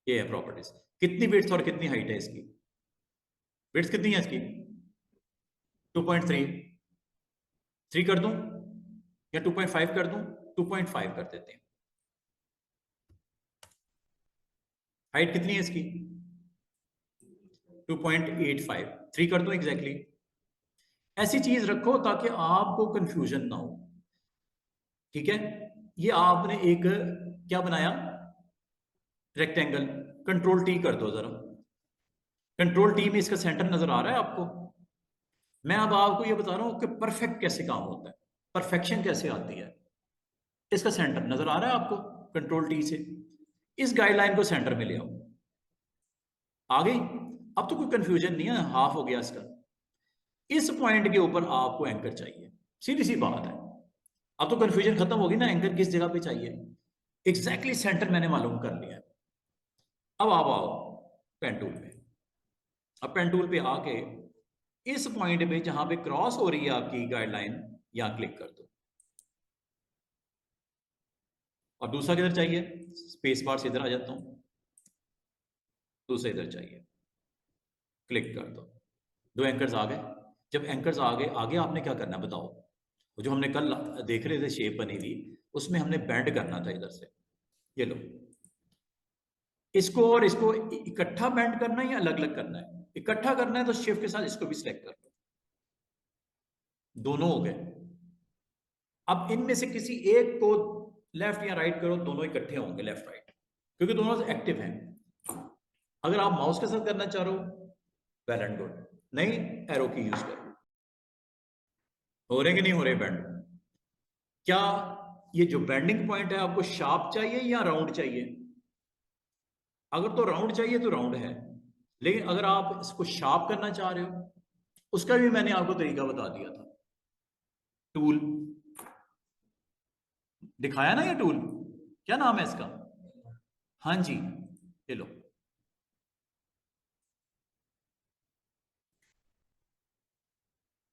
ये है प्रॉपर्टीज। कितनी विड्थ और कितनी हाइट है इसकी? विड्थ कितनी है इसकी? 2.3। 3 कर दूं या 2.5 कर दूं? 2.5 कर देते हैं। हाइट कितनी है इसकी? 2.85। 3 कर दूं एग्जैक्टली। ऐसी चीज रखो ताकि आपको कंफ्यूजन ना हो, ठीक है? ये आपने एक क्या बनाया? रेक्टेंगल। कंट्रोल टी कर दो जरा। कंट्रोल टी में इसका सेंटर नजर आ रहा है आपको? मैं अब आपको ये बता रहा हूं कि परफेक्ट कैसे काम होता है, परफेक्शन कैसे आती है। इसका सेंटर नजर आ रहा है आपको? कंट्रोल टी से इस गाइडलाइन को सेंटर में ले आओ। आ गई? अब तो कोई कंफ्यूजन नहीं है, हाफ हो गया इसका। इस पॉइंट के ऊपर आपको एंकर चाहिए, सीधी सी बात है। अब तो कंफ्यूजन खत्म होगी ना, एंकर किस जगह पे चाहिए। एग्जैक्टली सेंटर मैंने मालूम कर लिया है। अब आप आओ पेन टूल पे। अब पेन टूल पे आके इस पॉइंट पे जहां पे क्रॉस हो रही है आपकी गाइडलाइन, यहां क्लिक कर दो। और दूसरा किधर चाहिए? स्पेस बार से इधर आ जाता हूं, दूसरा इधर चाहिए, क्लिक कर दो। दो एंकर्स आ गए। जब एंकर्स आ गए, आगे आपने क्या करना है बताओ? वो जो हमने कल देख रहे थे शेप बनी हुई, उसमें हमने बेंड करना था इधर से। ये लो, इसको और इसको इकट्ठा बेंड करना है या अलग अलग करना है? इकट्ठा करना है तो शिफ्ट के साथ इसको भी सिलेक्ट कर लो, दोनों हो गए। अब इनमें से किसी एक को लेफ्ट या राइट करो, दोनों इकट्ठे होंगे लेफ्ट राइट, क्योंकि दोनों एक्टिव हैं। अगर आप माउस के साथ करना चाह रहे हो, वेल एंड गुड, नहीं एरो की यूज करो। हो रहे कि नहीं हो रहे बेंड? क्या ये जो बेंडिंग पॉइंट है आपको शार्प चाहिए या राउंड चाहिए? अगर तो राउंड चाहिए तो राउंड है, लेकिन अगर आप इसको शार्प करना चाह रहे हो, उसका भी मैंने आपको तरीका बता दिया था। टूल दिखाया ना, ये टूल क्या नाम है इसका? हाँ जी, ये लो।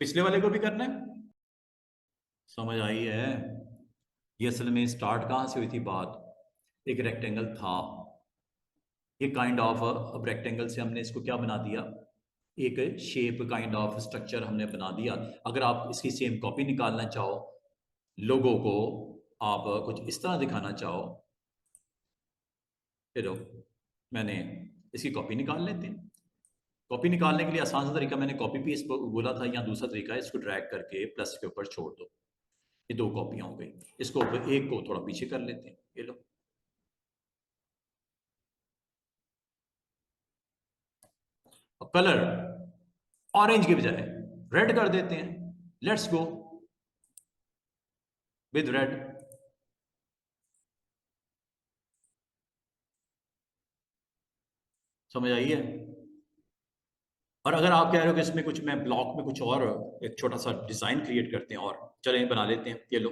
पिछले वाले को भी करना है। समझ आई है? ये असल में स्टार्ट कहां से हुई थी बात? एक रेक्टेंगल था, ये काइंड ऑफ, अब रेक्टेंगल से हमने इसको क्या बना दिया, एक शेप काइंड ऑफ स्ट्रक्चर हमने बना दिया। अगर आप इसकी सेम कॉपी निकालना चाहो, लोगों को आप कुछ इस तरह दिखाना चाहो, चलो मैंने इसकी कॉपी निकाल लेते हैं। कॉपी निकालने के लिए आसान सा तरीका मैंने कॉपी पेस्ट बोला था, या दूसरा तरीका है इसको ड्रैग करके प्लस के ऊपर छोड़ दो। ये दो कॉपियां हो गई, इसको एक को थोड़ा पीछे कर लेते हैं। ये लो, कलर ऑरेंज के बजाय रेड कर देते हैं। Let's go with red. समझ आई है? और अगर आप कह रहे हो कि इसमें कुछ मैं ब्लॉक में कुछ और एक छोटा सा डिजाइन क्रिएट करते हैं, और चलें बना लेते हैं। ये लो,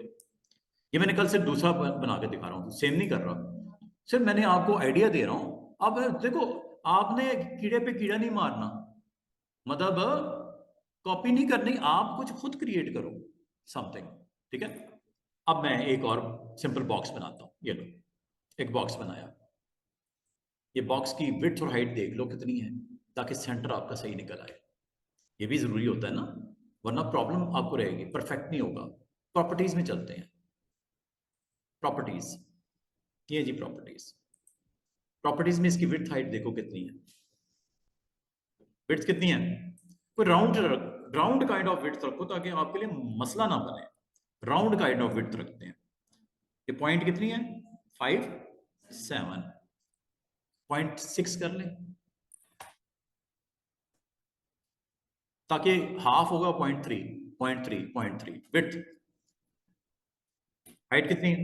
ये मैंने कल सिर्फ दूसरा बना के दिखा रहा हूँ, सेम नहीं कर रहा, सिर्फ मैंने आपको आइडिया दे रहा हूँ। अब देखो, आपने कीड़े पे कीड़ा नहीं मारना, मतलब कॉपी नहीं करनी, आप कुछ खुद क्रिएट करो समथिंग, ठीक है? अब मैं एक और सिंपल बॉक्स बनाता हूँ। ये लो, एक बॉक्स बनाया। ये बॉक्स की विड्थ और हाइट देख लो कितनी है, ताकि सेंटर आपका सही निकल आए। ये भी जरूरी होता है ना, वरना प्रॉब्लम आपको रहेगी, परफेक्ट नहीं होगा। प्रॉपर्टीज में चलते हैं। प्रॉपर्टीज, ये जी प्रॉपर्टीज। प्रॉपर्टीज में इसकी विड्थ हाइट देखो कितनी है। विड्थ कितनी है? कोई round, round kind of width रखो ताकि आपके लिए मसला ना बने। राउंड काइंड ऑफ विड्थ रखते हैं। ये पॉइंट कितनी है? 5, 7, 0.6 कर लें। ताकि हाफ होगा 0.3, 0.3, 0.3 विड्थ। हाइट कितनी है?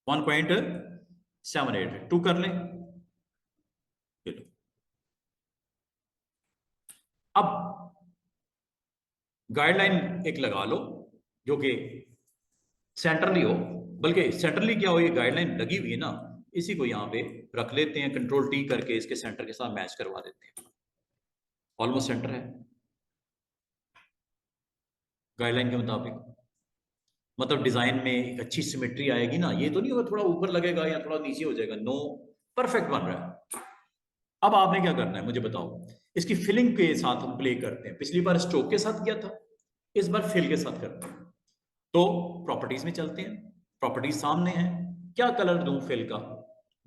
1.78, 2 कर लें। चलो अब गाइडलाइन एक लगा लो जो कि सेंट्रली हो, बल्कि सेंट्रली क्या हो, ये गाइडलाइन लगी हुई है ना, इसी को यहाँ पे रख लेते हैं, कंट्रोल टी करके इसके सेंटर के साथ मैच करवा देते हैं। ऑलमोस्ट सेंटर है गाइडलाइन के मुताबिक। मतलब डिजाइन में एक अच्छी सिमेट्री आएगी ना, ये तो नहीं होगा थोड़ा ऊपर लगेगा या थोड़ा नीचे हो जाएगा, नो, परफेक्ट बन रहा है। अब आपने क्या करना है मुझे बताओ। इसकी फिलिंग के साथ हम प्ले करते हैं। पिछली बार स्ट्रोक के साथ किया था, इस बार फिल के साथ करते हैं। तो प्रॉपर्टीज में चलते हैं। प्रॉपर्टीज सामने है। क्या कलर दूं फिल का?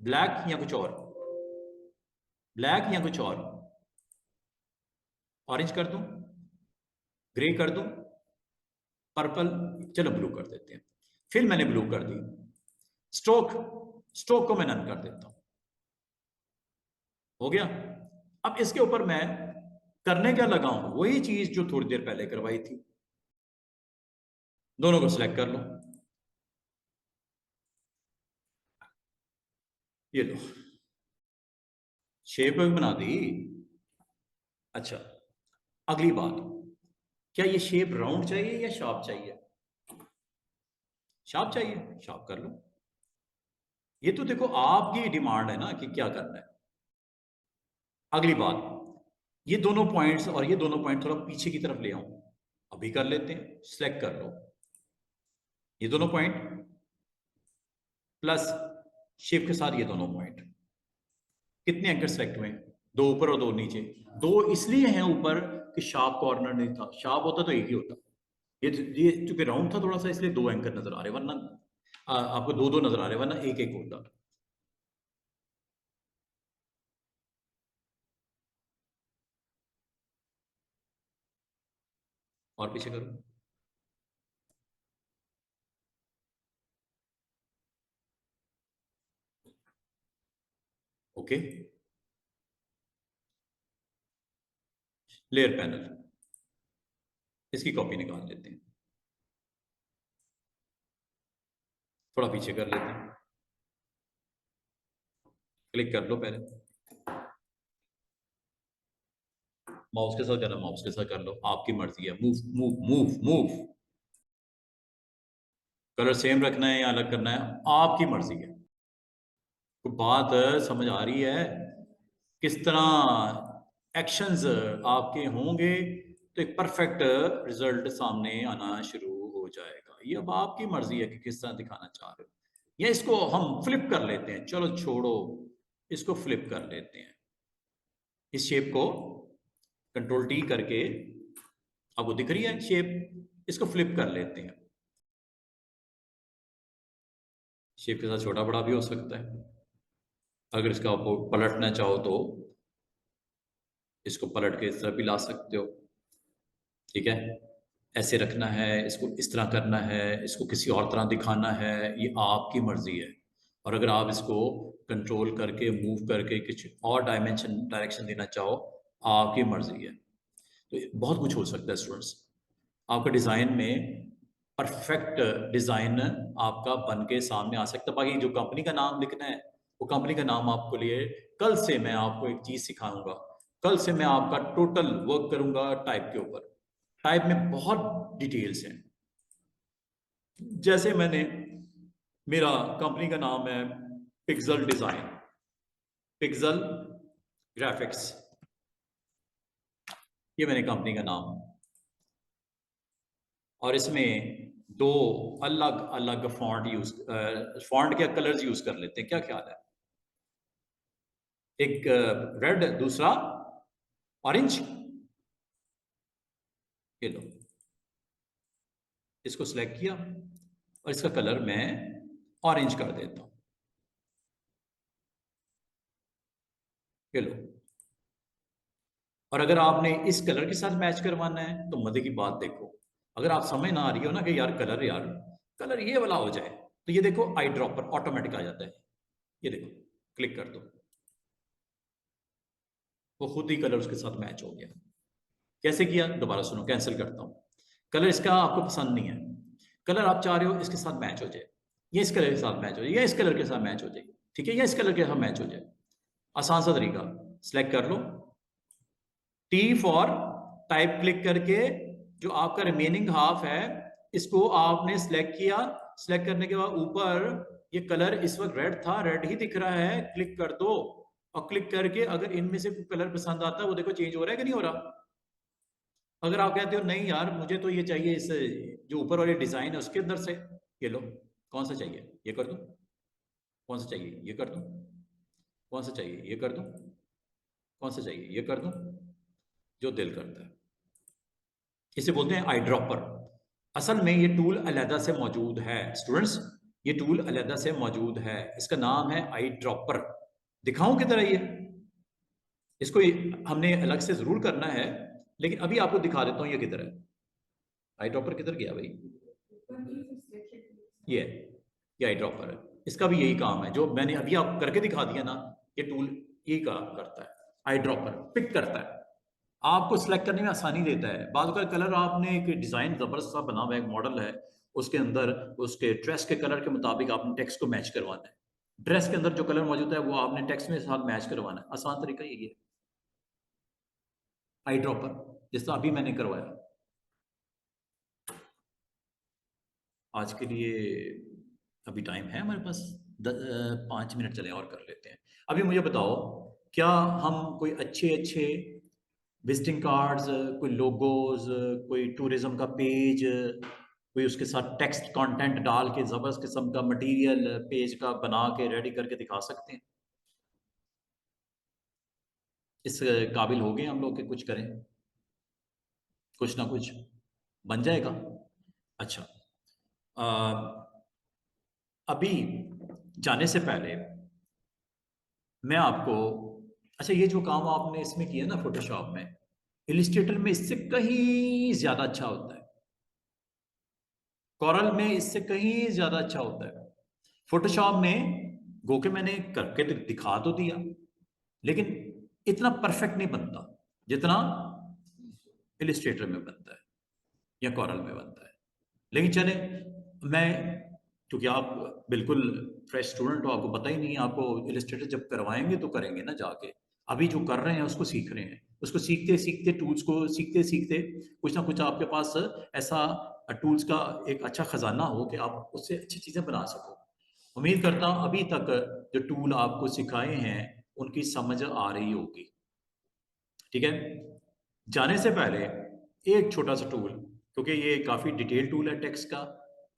ब्लैक या कुछ और? ब्लैक या कुछ और? ऑरेंज कर दूं? ग्रे कर दूं? पर्पल? चलो ब्लू कर देते हैं। फिर मैंने ब्लू कर दी। स्ट्रोक, स्ट्रोक को मैं नन कर देता हूं। हो गया। अब इसके ऊपर मैं करने क्या लगा हूं, वही चीज जो थोड़ी देर पहले करवाई थी। दोनों को सिलेक्ट कर लो। ये लो, शेप बना दी। अच्छा, अगली बात, क्या ये शेप राउंड चाहिए या शार्प चाहिए? शार्प चाहिए, शार्प कर लो। ये तो देखो आपकी डिमांड है ना कि क्या करना है। अगली बात, ये दोनों पॉइंट्स और ये दोनों पॉइंट थोड़ा पीछे की तरफ ले आऊं, अभी कर लेते हैं। सिलेक्ट कर लो ये दोनों पॉइंट प्लस शेप के साथ ये दोनों पॉइंट। कितने एंकर सेलेक्ट हुए? दो ऊपर और दो नीचे। दो इसलिए हैं ऊपर कि शार्प कॉर्नर नहीं था, शार्प होता तो एक ही होता। ये चूंकि राउंड था थोड़ा सा, इसलिए दो एंकर नजर आ रहे, वरना आपको दो दो नजर आ रहे, वरना एक एक होता। और पीछे करो। ओके, लेयर पैनल, इसकी कॉपी निकाल लेते हैं। थोड़ा पीछे कर लेते हैं। क्लिक कर लो पहले, माउस के साथ जाना, माउस के साथ कर लो, आपकी मर्जी है। Move move move move. Colour same रखना है या अलग करना है, आपकी मर्जी है। तो बात समझ आ रही है किस तरह एक्शंस आपके होंगे तो एक परफेक्ट रिजल्ट सामने आना शुरू हो जाएगा। ये अब आपकी मर्जी है कि किस तरह दिखाना चाह रहे हो। या इसको हम फ्लिप कर लेते हैं, चलो छोड़ो, इसको फ्लिप कर लेते हैं। इस शेप को कंट्रोल टी करके, आपको दिख रही है शेप, इसको फ्लिप कर लेते हैं। शेप के साथ छोटा बड़ा भी हो सकता है। अगर इसका आपको पलटना चाहो तो इसको पलट के इस तरह भी ला सकते हो। ठीक है, ऐसे रखना है, इसको इस तरह करना है, इसको किसी और तरह दिखाना है, ये आपकी मर्जी है। और अगर आप इसको कंट्रोल करके मूव करके कुछ और डायरेक्शन देना चाहो, आपकी मर्जी है। तो बहुत कुछ हो सकता है स्टूडेंट्स। आपका डिज़ाइन में परफेक्ट डिज़ाइन आपका बन के सामने आ सकता है। बाकी जो कंपनी का नाम लिखना है, वो कंपनी का नाम आपको लिए कल से मैं आपको एक चीज़ सिखाऊंगा। कल से मैं आपका टोटल वर्क करूंगा टाइप के ऊपर। टाइप में बहुत डिटेल्स हैं। जैसे मैंने, मेरा कंपनी का नाम है पिक्सल डिज़ाइन, पिक्सल ग्राफिक्स, ये मैंने कंपनी का नाम। और इसमें दो अलग अलग फॉन्ट के कलर्स यूज कर लेते हैं, क्या ख्याल है? एक रेड, दूसरा ऑरेंज। ये लो, इसको सिलेक्ट किया और इसका कलर मैं ऑरेंज कर देता हूं। ये लो। और अगर आपने इस कलर के साथ मैच करवाना है तो मजे की बात देखो, अगर आप समझ ना आ रही हो ना कि यार कलर, यार कलर ये वाला हो जाए, तो ये देखो आई ड्रॉपर ऑटोमेटिक आ जाता है। ये देखो, क्लिक कर दो, वो खुद ही कलर उसके साथ मैच हो गया। कैसे किया दोबारा सुनो, कैंसिल करता हूँ। कलर इसका आपको पसंद नहीं है, कलर आप चाह रहे हो इसके साथ मैच हो जाए, ये इस कलर के साथ मैच हो जाए, या इस कलर के साथ मैच हो जाए, ठीक है, या इस कलर के साथ मैच हो जाए। आसान सा तरीका, सिलेक्ट कर लो, टी फॉर टाइप क्लिक करके जो आपका रिमेनिंग हाफ है इसको आपने सिलेक्ट किया। सिलेक्ट करने के बाद ऊपर ये कलर इस वक्त रेड था, रेड ही दिख रहा है, क्लिक कर दो। और क्लिक करके अगर इनमें से कोई कलर पसंद आता है वो देखो चेंज हो रहा है कि नहीं हो रहा। अगर आप कहते हो नहीं यार मुझे तो ये चाहिए इस जो ऊपर वाले डिजाइन है उसके अंदर से, ये लो, कौन सा चाहिए ये कर दूं, कौन सा चाहिए ये कर दूं, कौन सा चाहिए ये कर दूं, कौन सा चाहिए ये कर दूं, जो दिल करता है। इसे बोलते हैं आई ड्रॉपर। असल में ये टूल अलहदा से मौजूद है स्टूडेंट्स, ये टूल अलहदा से मौजूद है, इसका नाम है आई ड्रॉपर। दिखाऊं किधर है ये, इसको हमने अलग से जरूर करना है, लेकिन अभी आपको दिखा देता हूं ये किधर है। आई ड्रॉपर किधर गया भाई, ये ये आई ड्रॉपर है, इसका भी यही काम है जो मैंने अभी आप करके दिखा दिया ना, ये टूल यही काम करता है। आई ड्रॉपर पिक करता है, आपको सिलेक्ट करने में आसानी देता है। बाद का कलर आपने एक डिजाइन जबरदस्त सा बना हुआ एक मॉडल है, उसके अंदर उसके ड्रेस के कलर के मुताबिक आपने टेक्स्ट को मैच करवाना है। ड्रेस के अंदर जो कलर मौजूद है वो आपने टेक्स्ट में साथ मैच करवाना है। आसान तरीका यही है आई ड्रॉपर, जिस तरह अभी मैंने करवाया। आज के लिए अभी टाइम है हमारे पास 5 मिनट, चले और कर लेते हैं। अभी मुझे बताओ, क्या हम कोई अच्छे अच्छे विजिटिंग कार्ड्स, कोई लोगोज, कोई टूरिज्म का पेज, कोई उसके साथ टेक्स्ट कंटेंट डाल के जबरदस्त किस्म का मटेरियल पेज का बना के रेडी करके दिखा सकते हैं? इस काबिल हो गए हम लोग कि कुछ करें, कुछ ना कुछ बन जाएगा। अच्छा, अभी जाने से पहले मैं आपको, अच्छा ये जो काम आपने इसमें किया ना फोटोशॉप में, इलिस्ट्रेटर में इससे कहीं ज्यादा अच्छा होता है, कॉरल में इससे कहीं ज्यादा अच्छा होता है। फोटोशॉप में गो के मैंने करके तो दिखा तो दिया, लेकिन इतना परफेक्ट नहीं बनता जितना इलिस्ट्रेटर में बनता है या कॉरल में बनता है। लेकिन चले, मैं, क्योंकि आप बिल्कुल फ्रेश स्टूडेंट हो, आपको पता ही नहीं है, आपको इलिस्ट्रेटर जब करवाएंगे तो करेंगे ना जाके। अभी जो कर रहे हैं उसको सीख रहे हैं, उसको सीखते सीखते टूल्स को सीखते सीखते कुछ ना कुछ आपके पास ऐसा टूल्स का एक अच्छा खजाना हो कि आप उससे अच्छी चीज़ें बना सको। उम्मीद करता हूँ अभी तक जो टूल आपको सिखाए हैं उनकी समझ आ रही होगी, ठीक है। जाने से पहले एक छोटा सा टूल, क्योंकि ये काफ़ी डिटेल टूल है टेक्स्ट का,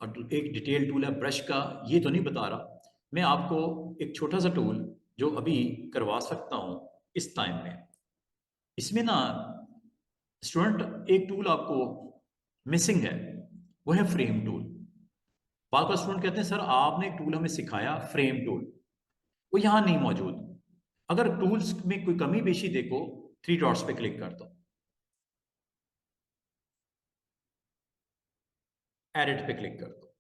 और एक डिटेल टूल है ब्रश का, ये तो नहीं बता रहा मैं आपको। एक छोटा सा टूल जो अभी करवा सकता हूँ इस टाइम में, इसमें ना स्टूडेंट एक टूल आपको मिसिंग है, वो है फ्रेम टूल। बार बार स्टूडेंट कहते हैं सर आपने एक टूल हमें सिखाया फ्रेम टूल, वो यहाँ नहीं मौजूद। अगर टूल्स में कोई कमी पेशी देखो, 3 डॉट्स पे क्लिक कर दो, एडिट पे क्लिक कर दो,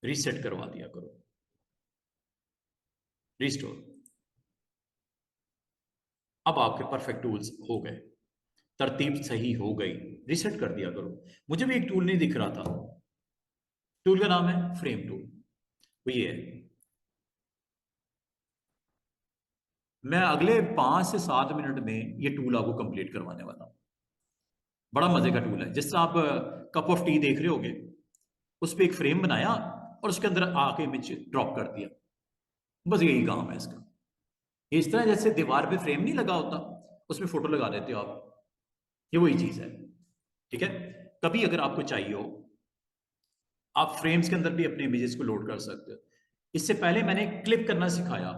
रीसेट करवा दिया करो, रिस्टोर। अब आपके परफेक्ट टूल्स हो गए, तरतीब सही हो गई, रीसेट कर दिया करो। मुझे भी एक टूल नहीं दिख रहा था, टूल का नाम है फ्रेम टूल, वो ये है। मैं अगले 5 से 7 मिनट में ये टूल आपको कंप्लीट करवाने वाला हूं। बड़ा मजे का टूल है, जिस तरह आप कप ऑफ टी देख रहे होगे, उस पर एक फ्रेम बनाया और उसके अंदर आके इमेज ड्रॉप कर दिया, बस यही काम है इसका। इस तरह जैसे दीवार पे फ्रेम नहीं लगा होता, उसमें फोटो लगा देते हो आप, ये वही चीज है, ठीक है। कभी अगर आपको चाहिए हो, आप फ्रेम्स के अंदर भी अपने इमेजेस को लोड कर सकते हो। इससे पहले मैंने क्लिप करना सिखाया,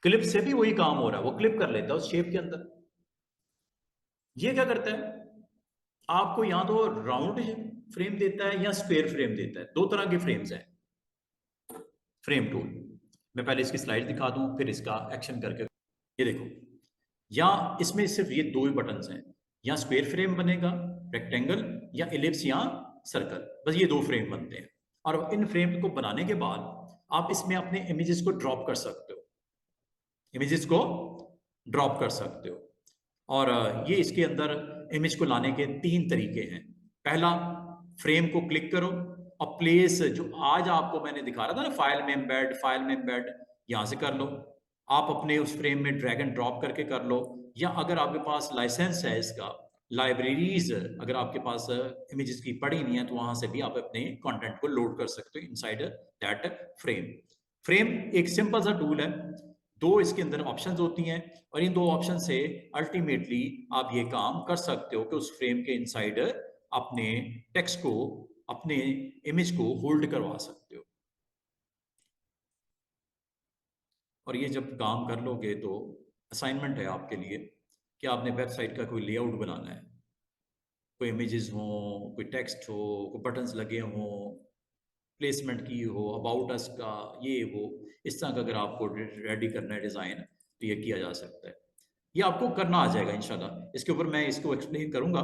क्लिप से भी वही काम हो रहा है, वो क्लिप कर लेता है उस शेप के अंदर। ये क्या करता है, आपको या तो राउंड फ्रेम देता है या स्क्वायर फ्रेम देता है, दो तरह के फ्रेम्स हैं फ्रेम टूल। मैं पहले इसकी स्लाइड दिखा दूं फिर इसका एक्शन करके, ये देखो, या इसमें सिर्फ ये दो ही बटन हैं, या स्क्वायर फ्रेम बनेगा रेक्टेंगल, या इलिप्स या सर्कल, बस ये दो फ्रेम बनते हैं। और इन फ्रेम को बनाने के बाद आप इसमें अपने इमेजेस को ड्रॉप कर सकते हो, इमेजेस को ड्रॉप कर सकते हो। और ये इसके अंदर इमेज को लाने के 3 तरीके हैं। पहला, फ्रेम को क्लिक करो और प्लेस, जो आज आपको मैंने दिखा रहा था ना, फाइल में एम्बेड, यहां से कर लो। आप अपने उस फ्रेम में ड्रैग एंड ड्रॉप करके कर लो, या अगर आपके पास लाइसेंस है इसका, लाइब्रेरीज अगर आपके पास इमेजेस की पड़ी नहीं है, तो वहां से भी आप अपने कंटेंट को लोड कर सकते हो इनसाइड दैट फ्रेम। फ्रेम एक सिंपल सा टूल है, 2 इसके अंदर ऑप्शंस होती हैं, और इन 2 ऑप्शन से अल्टीमेटली आप ये काम कर सकते हो कि उस फ्रेम के इनसाइड अपने टेक्स्ट को, अपने इमेज को होल्ड करवा सकते हो। और ये जब काम कर लोगे तो असाइनमेंट है आपके लिए कि आपने वेबसाइट का कोई लेआउट बनाना है, कोई इमेजेस हो, कोई टेक्स्ट हो, कोई बटन्स लगे हों, प्लेसमेंट की हो, अबाउट अस का ये वो, इस तरह का अगर आपको रेडी करना है डिज़ाइन, तो ये किया जा सकता है। ये आपको करना आ जाएगा इंशाल्लाह। इसके ऊपर मैं इसको एक्सप्लेन करूंगा।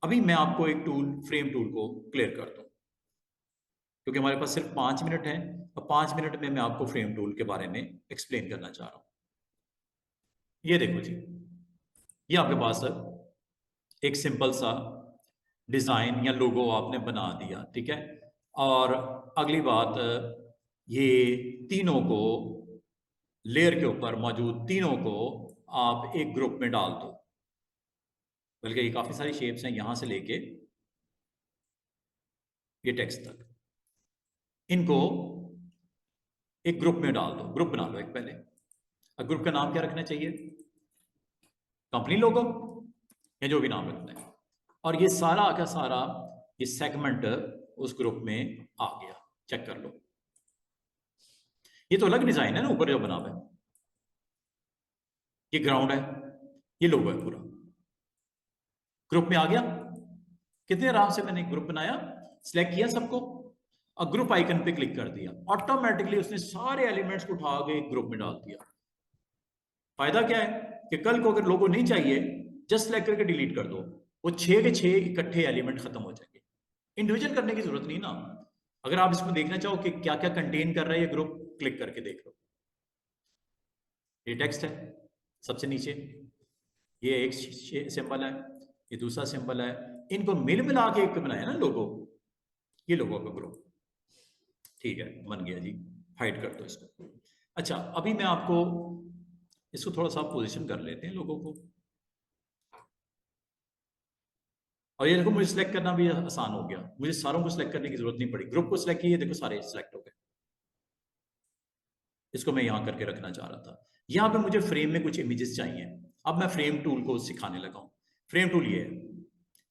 अभी मैं आपको एक टूल, फ्रेम टूल को क्लियर कर दूं, क्योंकि हमारे पास सिर्फ 5 मिनट है, और 5 मिनट में मैं आपको फ्रेम टूल के बारे में एक्सप्लेन करना चाह रहा हूं। ये देखो जी, ये आपके पास एक सिंपल सा डिज़ाइन या लोगो आपने बना दिया, ठीक है। और अगली बात, ये तीनों को, लेयर के ऊपर मौजूद तीनों को आप एक ग्रुप में डाल दो। बल्कि ये काफ़ी सारी शेप्स हैं, यहां से लेके ये टेक्स्ट तक, इनको एक ग्रुप में डाल दो। ग्रुप बना लो एक पहले। अब ग्रुप का नाम क्या रखना चाहिए? कंपनी लोगो, या जो भी नाम रखना है। और ये सारा का सारा ये सेगमेंट उस ग्रुप में आ गया, चेक कर लो। ये तो अलग डिजाइन है ना, ऊपर जो बना हुआ है, ये ग्राउंड है, ये लोगो है पूरा। ग्रुप में आ गया। कितने आराम से मैंने ग्रुप बनाया, सिलेक्ट किया सबको, और ग्रुप आइकन पे क्लिक कर दिया, ऑटोमेटिकली उसने सारे एलिमेंट्स को उठा के एक ग्रुप में डाल दिया। फायदा क्या है कि कल को अगर लोगो नहीं चाहिए, जस्ट सेलेक्ट करके डिलीट कर दो, वो 6 के 6 इकट्ठे एलिमेंट खत्म हो जाएंगे। इंडिविजुअल करने की जरूरत नहीं ना। अगर आप इसको देखना चाहो कि क्या क्या कंटेन कर रहा है ये ग्रुप, क्लिक करके देख लो। ये टेक्स्ट है सबसे नीचे, ये एक सिंबल है, ये दूसरा सिंबल है, इनको मिल मिला के एक बनाया ना लोगो, ये लोगो का ग्रुप। ठीक है, बन गया जी। हाइड कर दो इसको। अच्छा, अभी मैं आपको इसको थोड़ा सा पोजीशन कर लेते हैं लोगों को। और ये देखो, मुझे सिलेक्ट करना भी आसान हो गया, मुझे सारों को सिलेक्ट करने की जरूरत नहीं पड़ी। ग्रुप को सिलेक्ट किया, देखो सारे सिलेक्ट हो गए। इसको मैं यहां करके रखना चाह रहा था। यहां पे मुझे फ्रेम में कुछ इमेजेस चाहिए। अब मैं फ्रेम टूल को सिखाने लगा हूं। फ्रेम टूल ये है,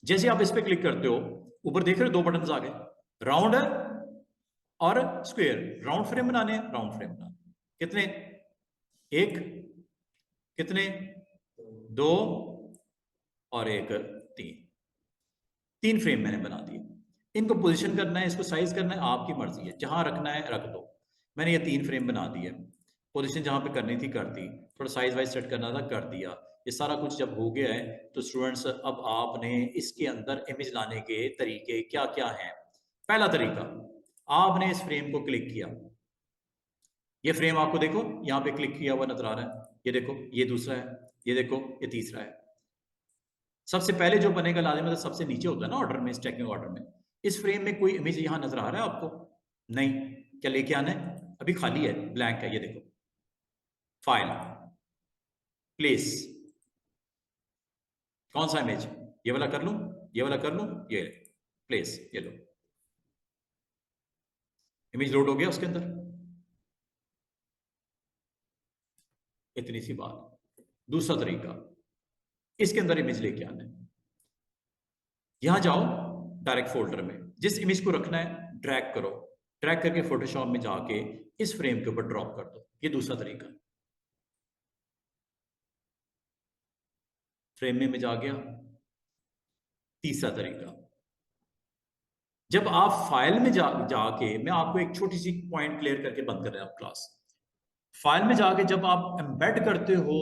जैसे आप इस पे क्लिक करते हो, ऊपर देख रहे हो 2 बटन आ गए, राउंड है और स्क्वायर। राउंड फ्रेम बनाने हैं, राउंड फ्रेम बनाने। कितने? एक, कितने? 2 और एक 3। 3 फ्रेम मैंने बना दिए। इनको पोजीशन करना है, इसको साइज करना है, आपकी मर्जी है, जहां रखना है रख दो। मैंने ये 3 फ्रेम बना दिए। पोजीशन जहां पे करनी थी कर दी, थोड़ा साइज वाइज सेट करना था कर दिया। ये सारा कुछ जब हो गया है, तो स्टूडेंट्स अब आपने इसके अंदर इमेज लाने के तरीके क्या क्या हैं। पहला तरीका, आपने इस फ्रेम को क्लिक किया, ये फ्रेम आपको देखो यहाँ पे क्लिक किया हुआ नजर आ रहा है, ये देखो ये दूसरा है, ये देखो ये तीसरा है। सबसे पहले जो बनेगा लाजिम, मतलब सबसे नीचे होता है ना ऑर्डर में, स्टैकिंग ऑर्डर में। इस फ्रेम में कोई इमेज यहां नजर आ रहा है आपको? नहीं। क्या लेके आना है? अभी खाली है, ब्लैंक है, ये देखो। फाइल, प्लेस, कौन सा इमेज? ये वाला कर लूं, ये वाला कर लूं, ये प्लेस, ये लो, इमेज लोड हो गया उसके अंदर। इतनी सी बात। दूसरा तरीका, इसके अंदर इमेज लेके आना है। यहां जाओ, डायरेक्ट फोल्डर में जिस इमेज को रखना है ड्रैग करो, ड्रैग करके फोटोशॉप में जाके इस फ्रेम के ऊपर ड्रॉप कर दो। ये दूसरा तरीका। फ्रेम में इमेज आ गया। तीसरा तरीका, जब आप फाइल में जाके, मैं आपको एक छोटी सी पॉइंट क्लियर करके बंद कर रहे हैं आप क्लास। फाइल में जाके जब आप एम्बेड करते हो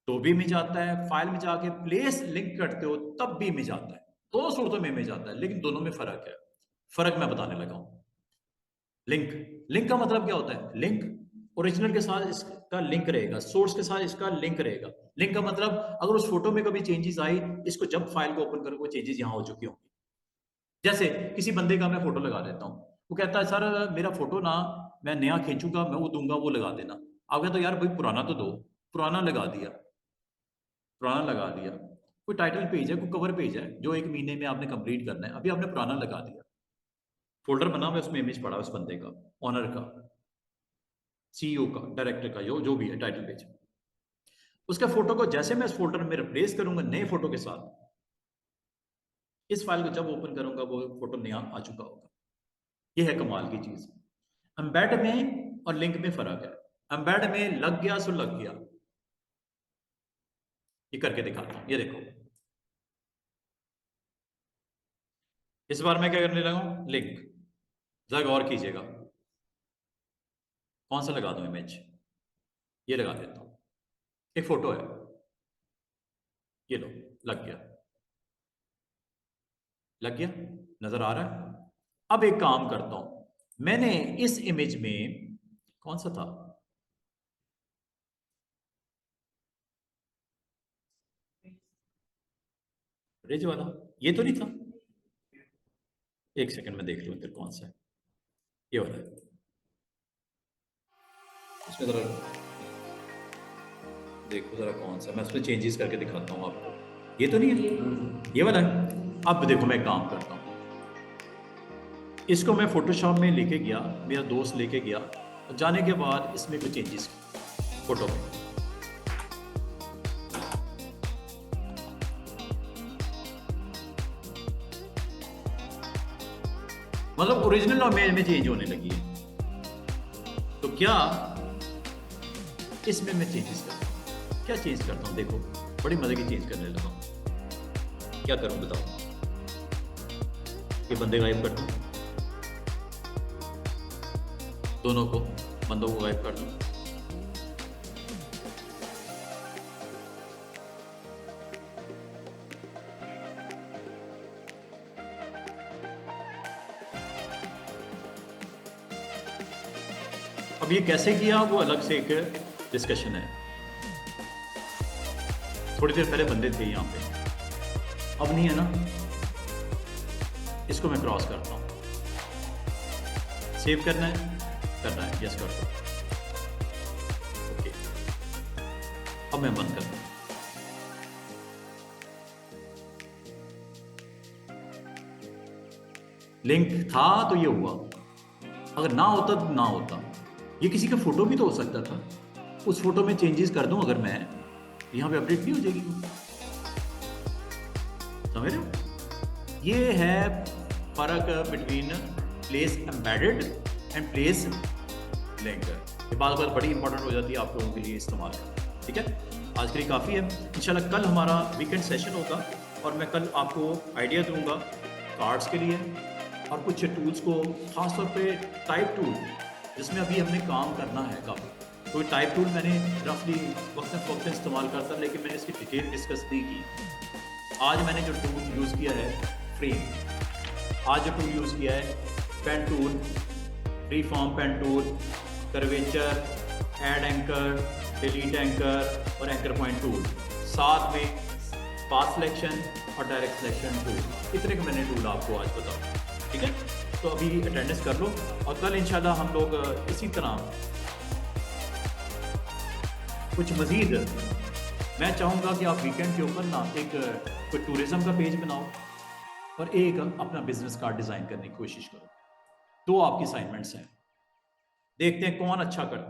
तो भी इमेज आता है, फाइल में जाके प्लेस लिंक करते हो तब भी इमेज आता है। दोनों सूरतों में इमेज आता है, लेकिन दोनों में फर्क है। फर्क मैं बताने लगा हूं। लिंक, लिंक का मतलब क्या होता है? लिंक ओरिजिनल के साथ इसका लिंक रहेगा, सोर्स के साथ इसका लिंक रहेगा। लिंक का मतलब अगर उस फोटो में कभी चेंजेस आई, इसको जब फाइल को ओपन करो वो चेंजेस यहाँ हो चुकी होंगी। जैसे किसी बंदे का मैं फोटो लगा देता हूँ, वो कहता है सर मेरा फोटो ना मैं नया खींचूंगा, मैं वो दूंगा, वो लगा देना। आप कहते हो यार भाई पुराना तो दो, पुराना लगा दिया, पुराना लगा दिया। कोई टाइटल पेज है, कोई कवर पेज है जो 1 महीने में आपने कंप्लीट करना है, अभी आपने पुराना लगा दिया। फोल्डर बना हुआ है, उसमें इमेज पड़ा उस बंदे का, ऑनर का, सीईओ का, डायरेक्टर का, जो भी है टाइटल पेज, उसका फोटो को जैसे मैं इस फोल्डर में रिप्लेस करूंगा नए फोटो के साथ, इस फाइल को जब ओपन करूंगा वो फोटो नया आ चुका होगा। ये है कमाल की चीज। एम्बेड में और लिंक में फर्क है। एम्बेड में लग गया सो लग गया। ये करके दिखाता हूं, ये देखो। इस बार मैं क्या करने लगा हूं, लिंक। जरा गौर कीजिएगा, कौन सा लगा दूं इमेज, ये लगा देता हूं। एक फोटो है, ये लो, लग गया, लग गया, नजर आ रहा है। अब एक काम करता हूं, मैंने इस इमेज में कौन सा था, रेज वाला, ये तो नहीं था। एक सेकंड में देख लूं इधर कौन सा है, ये वाला है। इसमें जरा देखो जरा कौन सा, मैं उसमें चेंजेस करके दिखाता हूँ आपको। ये तो नहीं है, ये वाला है। अब देखो मैं एक काम करता हूँ, इसको मैं फोटोशॉप में लेके गया, मेरा दोस्त लेके गया, और जाने के बाद इसमें कुछ चेंजेस फोटो में। मतलब ओरिजिनल और मेल में चेंज होने लगी है। तो क्या इसमें मैं चेंजेस करता हूँ, क्या चेंज करता हूँ, देखो बड़ी मजे की चेंज करने लगा हूँ। क्या करूँ बताओ, ये बंदे गायब कर दूँ, दोनों को, बंदों को गायब कर दूँ। अब ये कैसे किया वो अलग से एक डिस्कशन है। थोड़ी देर पहले बंदे थे यहाँ पे, अब नहीं है ना। इसको मैं क्रॉस करता हूँ, सेव करना है, यस कर दो, ओके। अब मैं बंद करता हूँ। लिंक था तो ये हुआ, अगर ना होता तो ना होता। ये किसी का फोटो भी तो हो सकता था, उस फोटो में चेंजेस कर दूं अगर मैं, यहां पे अपडेट नहीं हो जाएगी, समझ रहे हो। ये है फर्क between place embedded and place link. ये बात बड़ी इंपॉर्टेंट हो जाती है आप लोगों के लिए इस्तेमाल करना, ठीक है। आज के लिए काफ़ी है। इंशाल्लाह कल हमारा वीकेंड सेशन होगा और मैं कल आपको आइडिया दूंगा कार्ड्स के लिए और कुछ टूल्स को, खासतौर पे टाइप टूल जिसमें अभी हमने काम करना है काफ़ी। तो टाइप टूल मैंने रफली वक्त इस्तेमाल करता, लेकिन मैंने इसकी डिटेल डिस्कस नहीं की। आज मैंने जो टूल यूज़ किया है फ्रेम, आज जो टूल यूज़ किया है pen tool, free form pen tool, curvature, add anchor, delete anchor और एंकर पॉइंट टूल, साथ में पाथ सिलेक्शन और डायरेक्ट सिलेक्शन टूल। इतने का मैंने टूल आपको आज बताऊँ, ठीक है। तो अभी अटेंडेंस कर लो और कल इंशाल्लाह हम लोग इसी तरह कुछ मज़ीद, मैं चाहूँगा कि आप वीकेंड के ऊपर ना एक कोई टूरिज़्म का पेज बनाओ और एक अपना बिजनेस कार्ड डिज़ाइन करने की कोशिश करो। 2 आपकी असाइनमेंट्स हैं, देखते हैं कौन अच्छा करता है।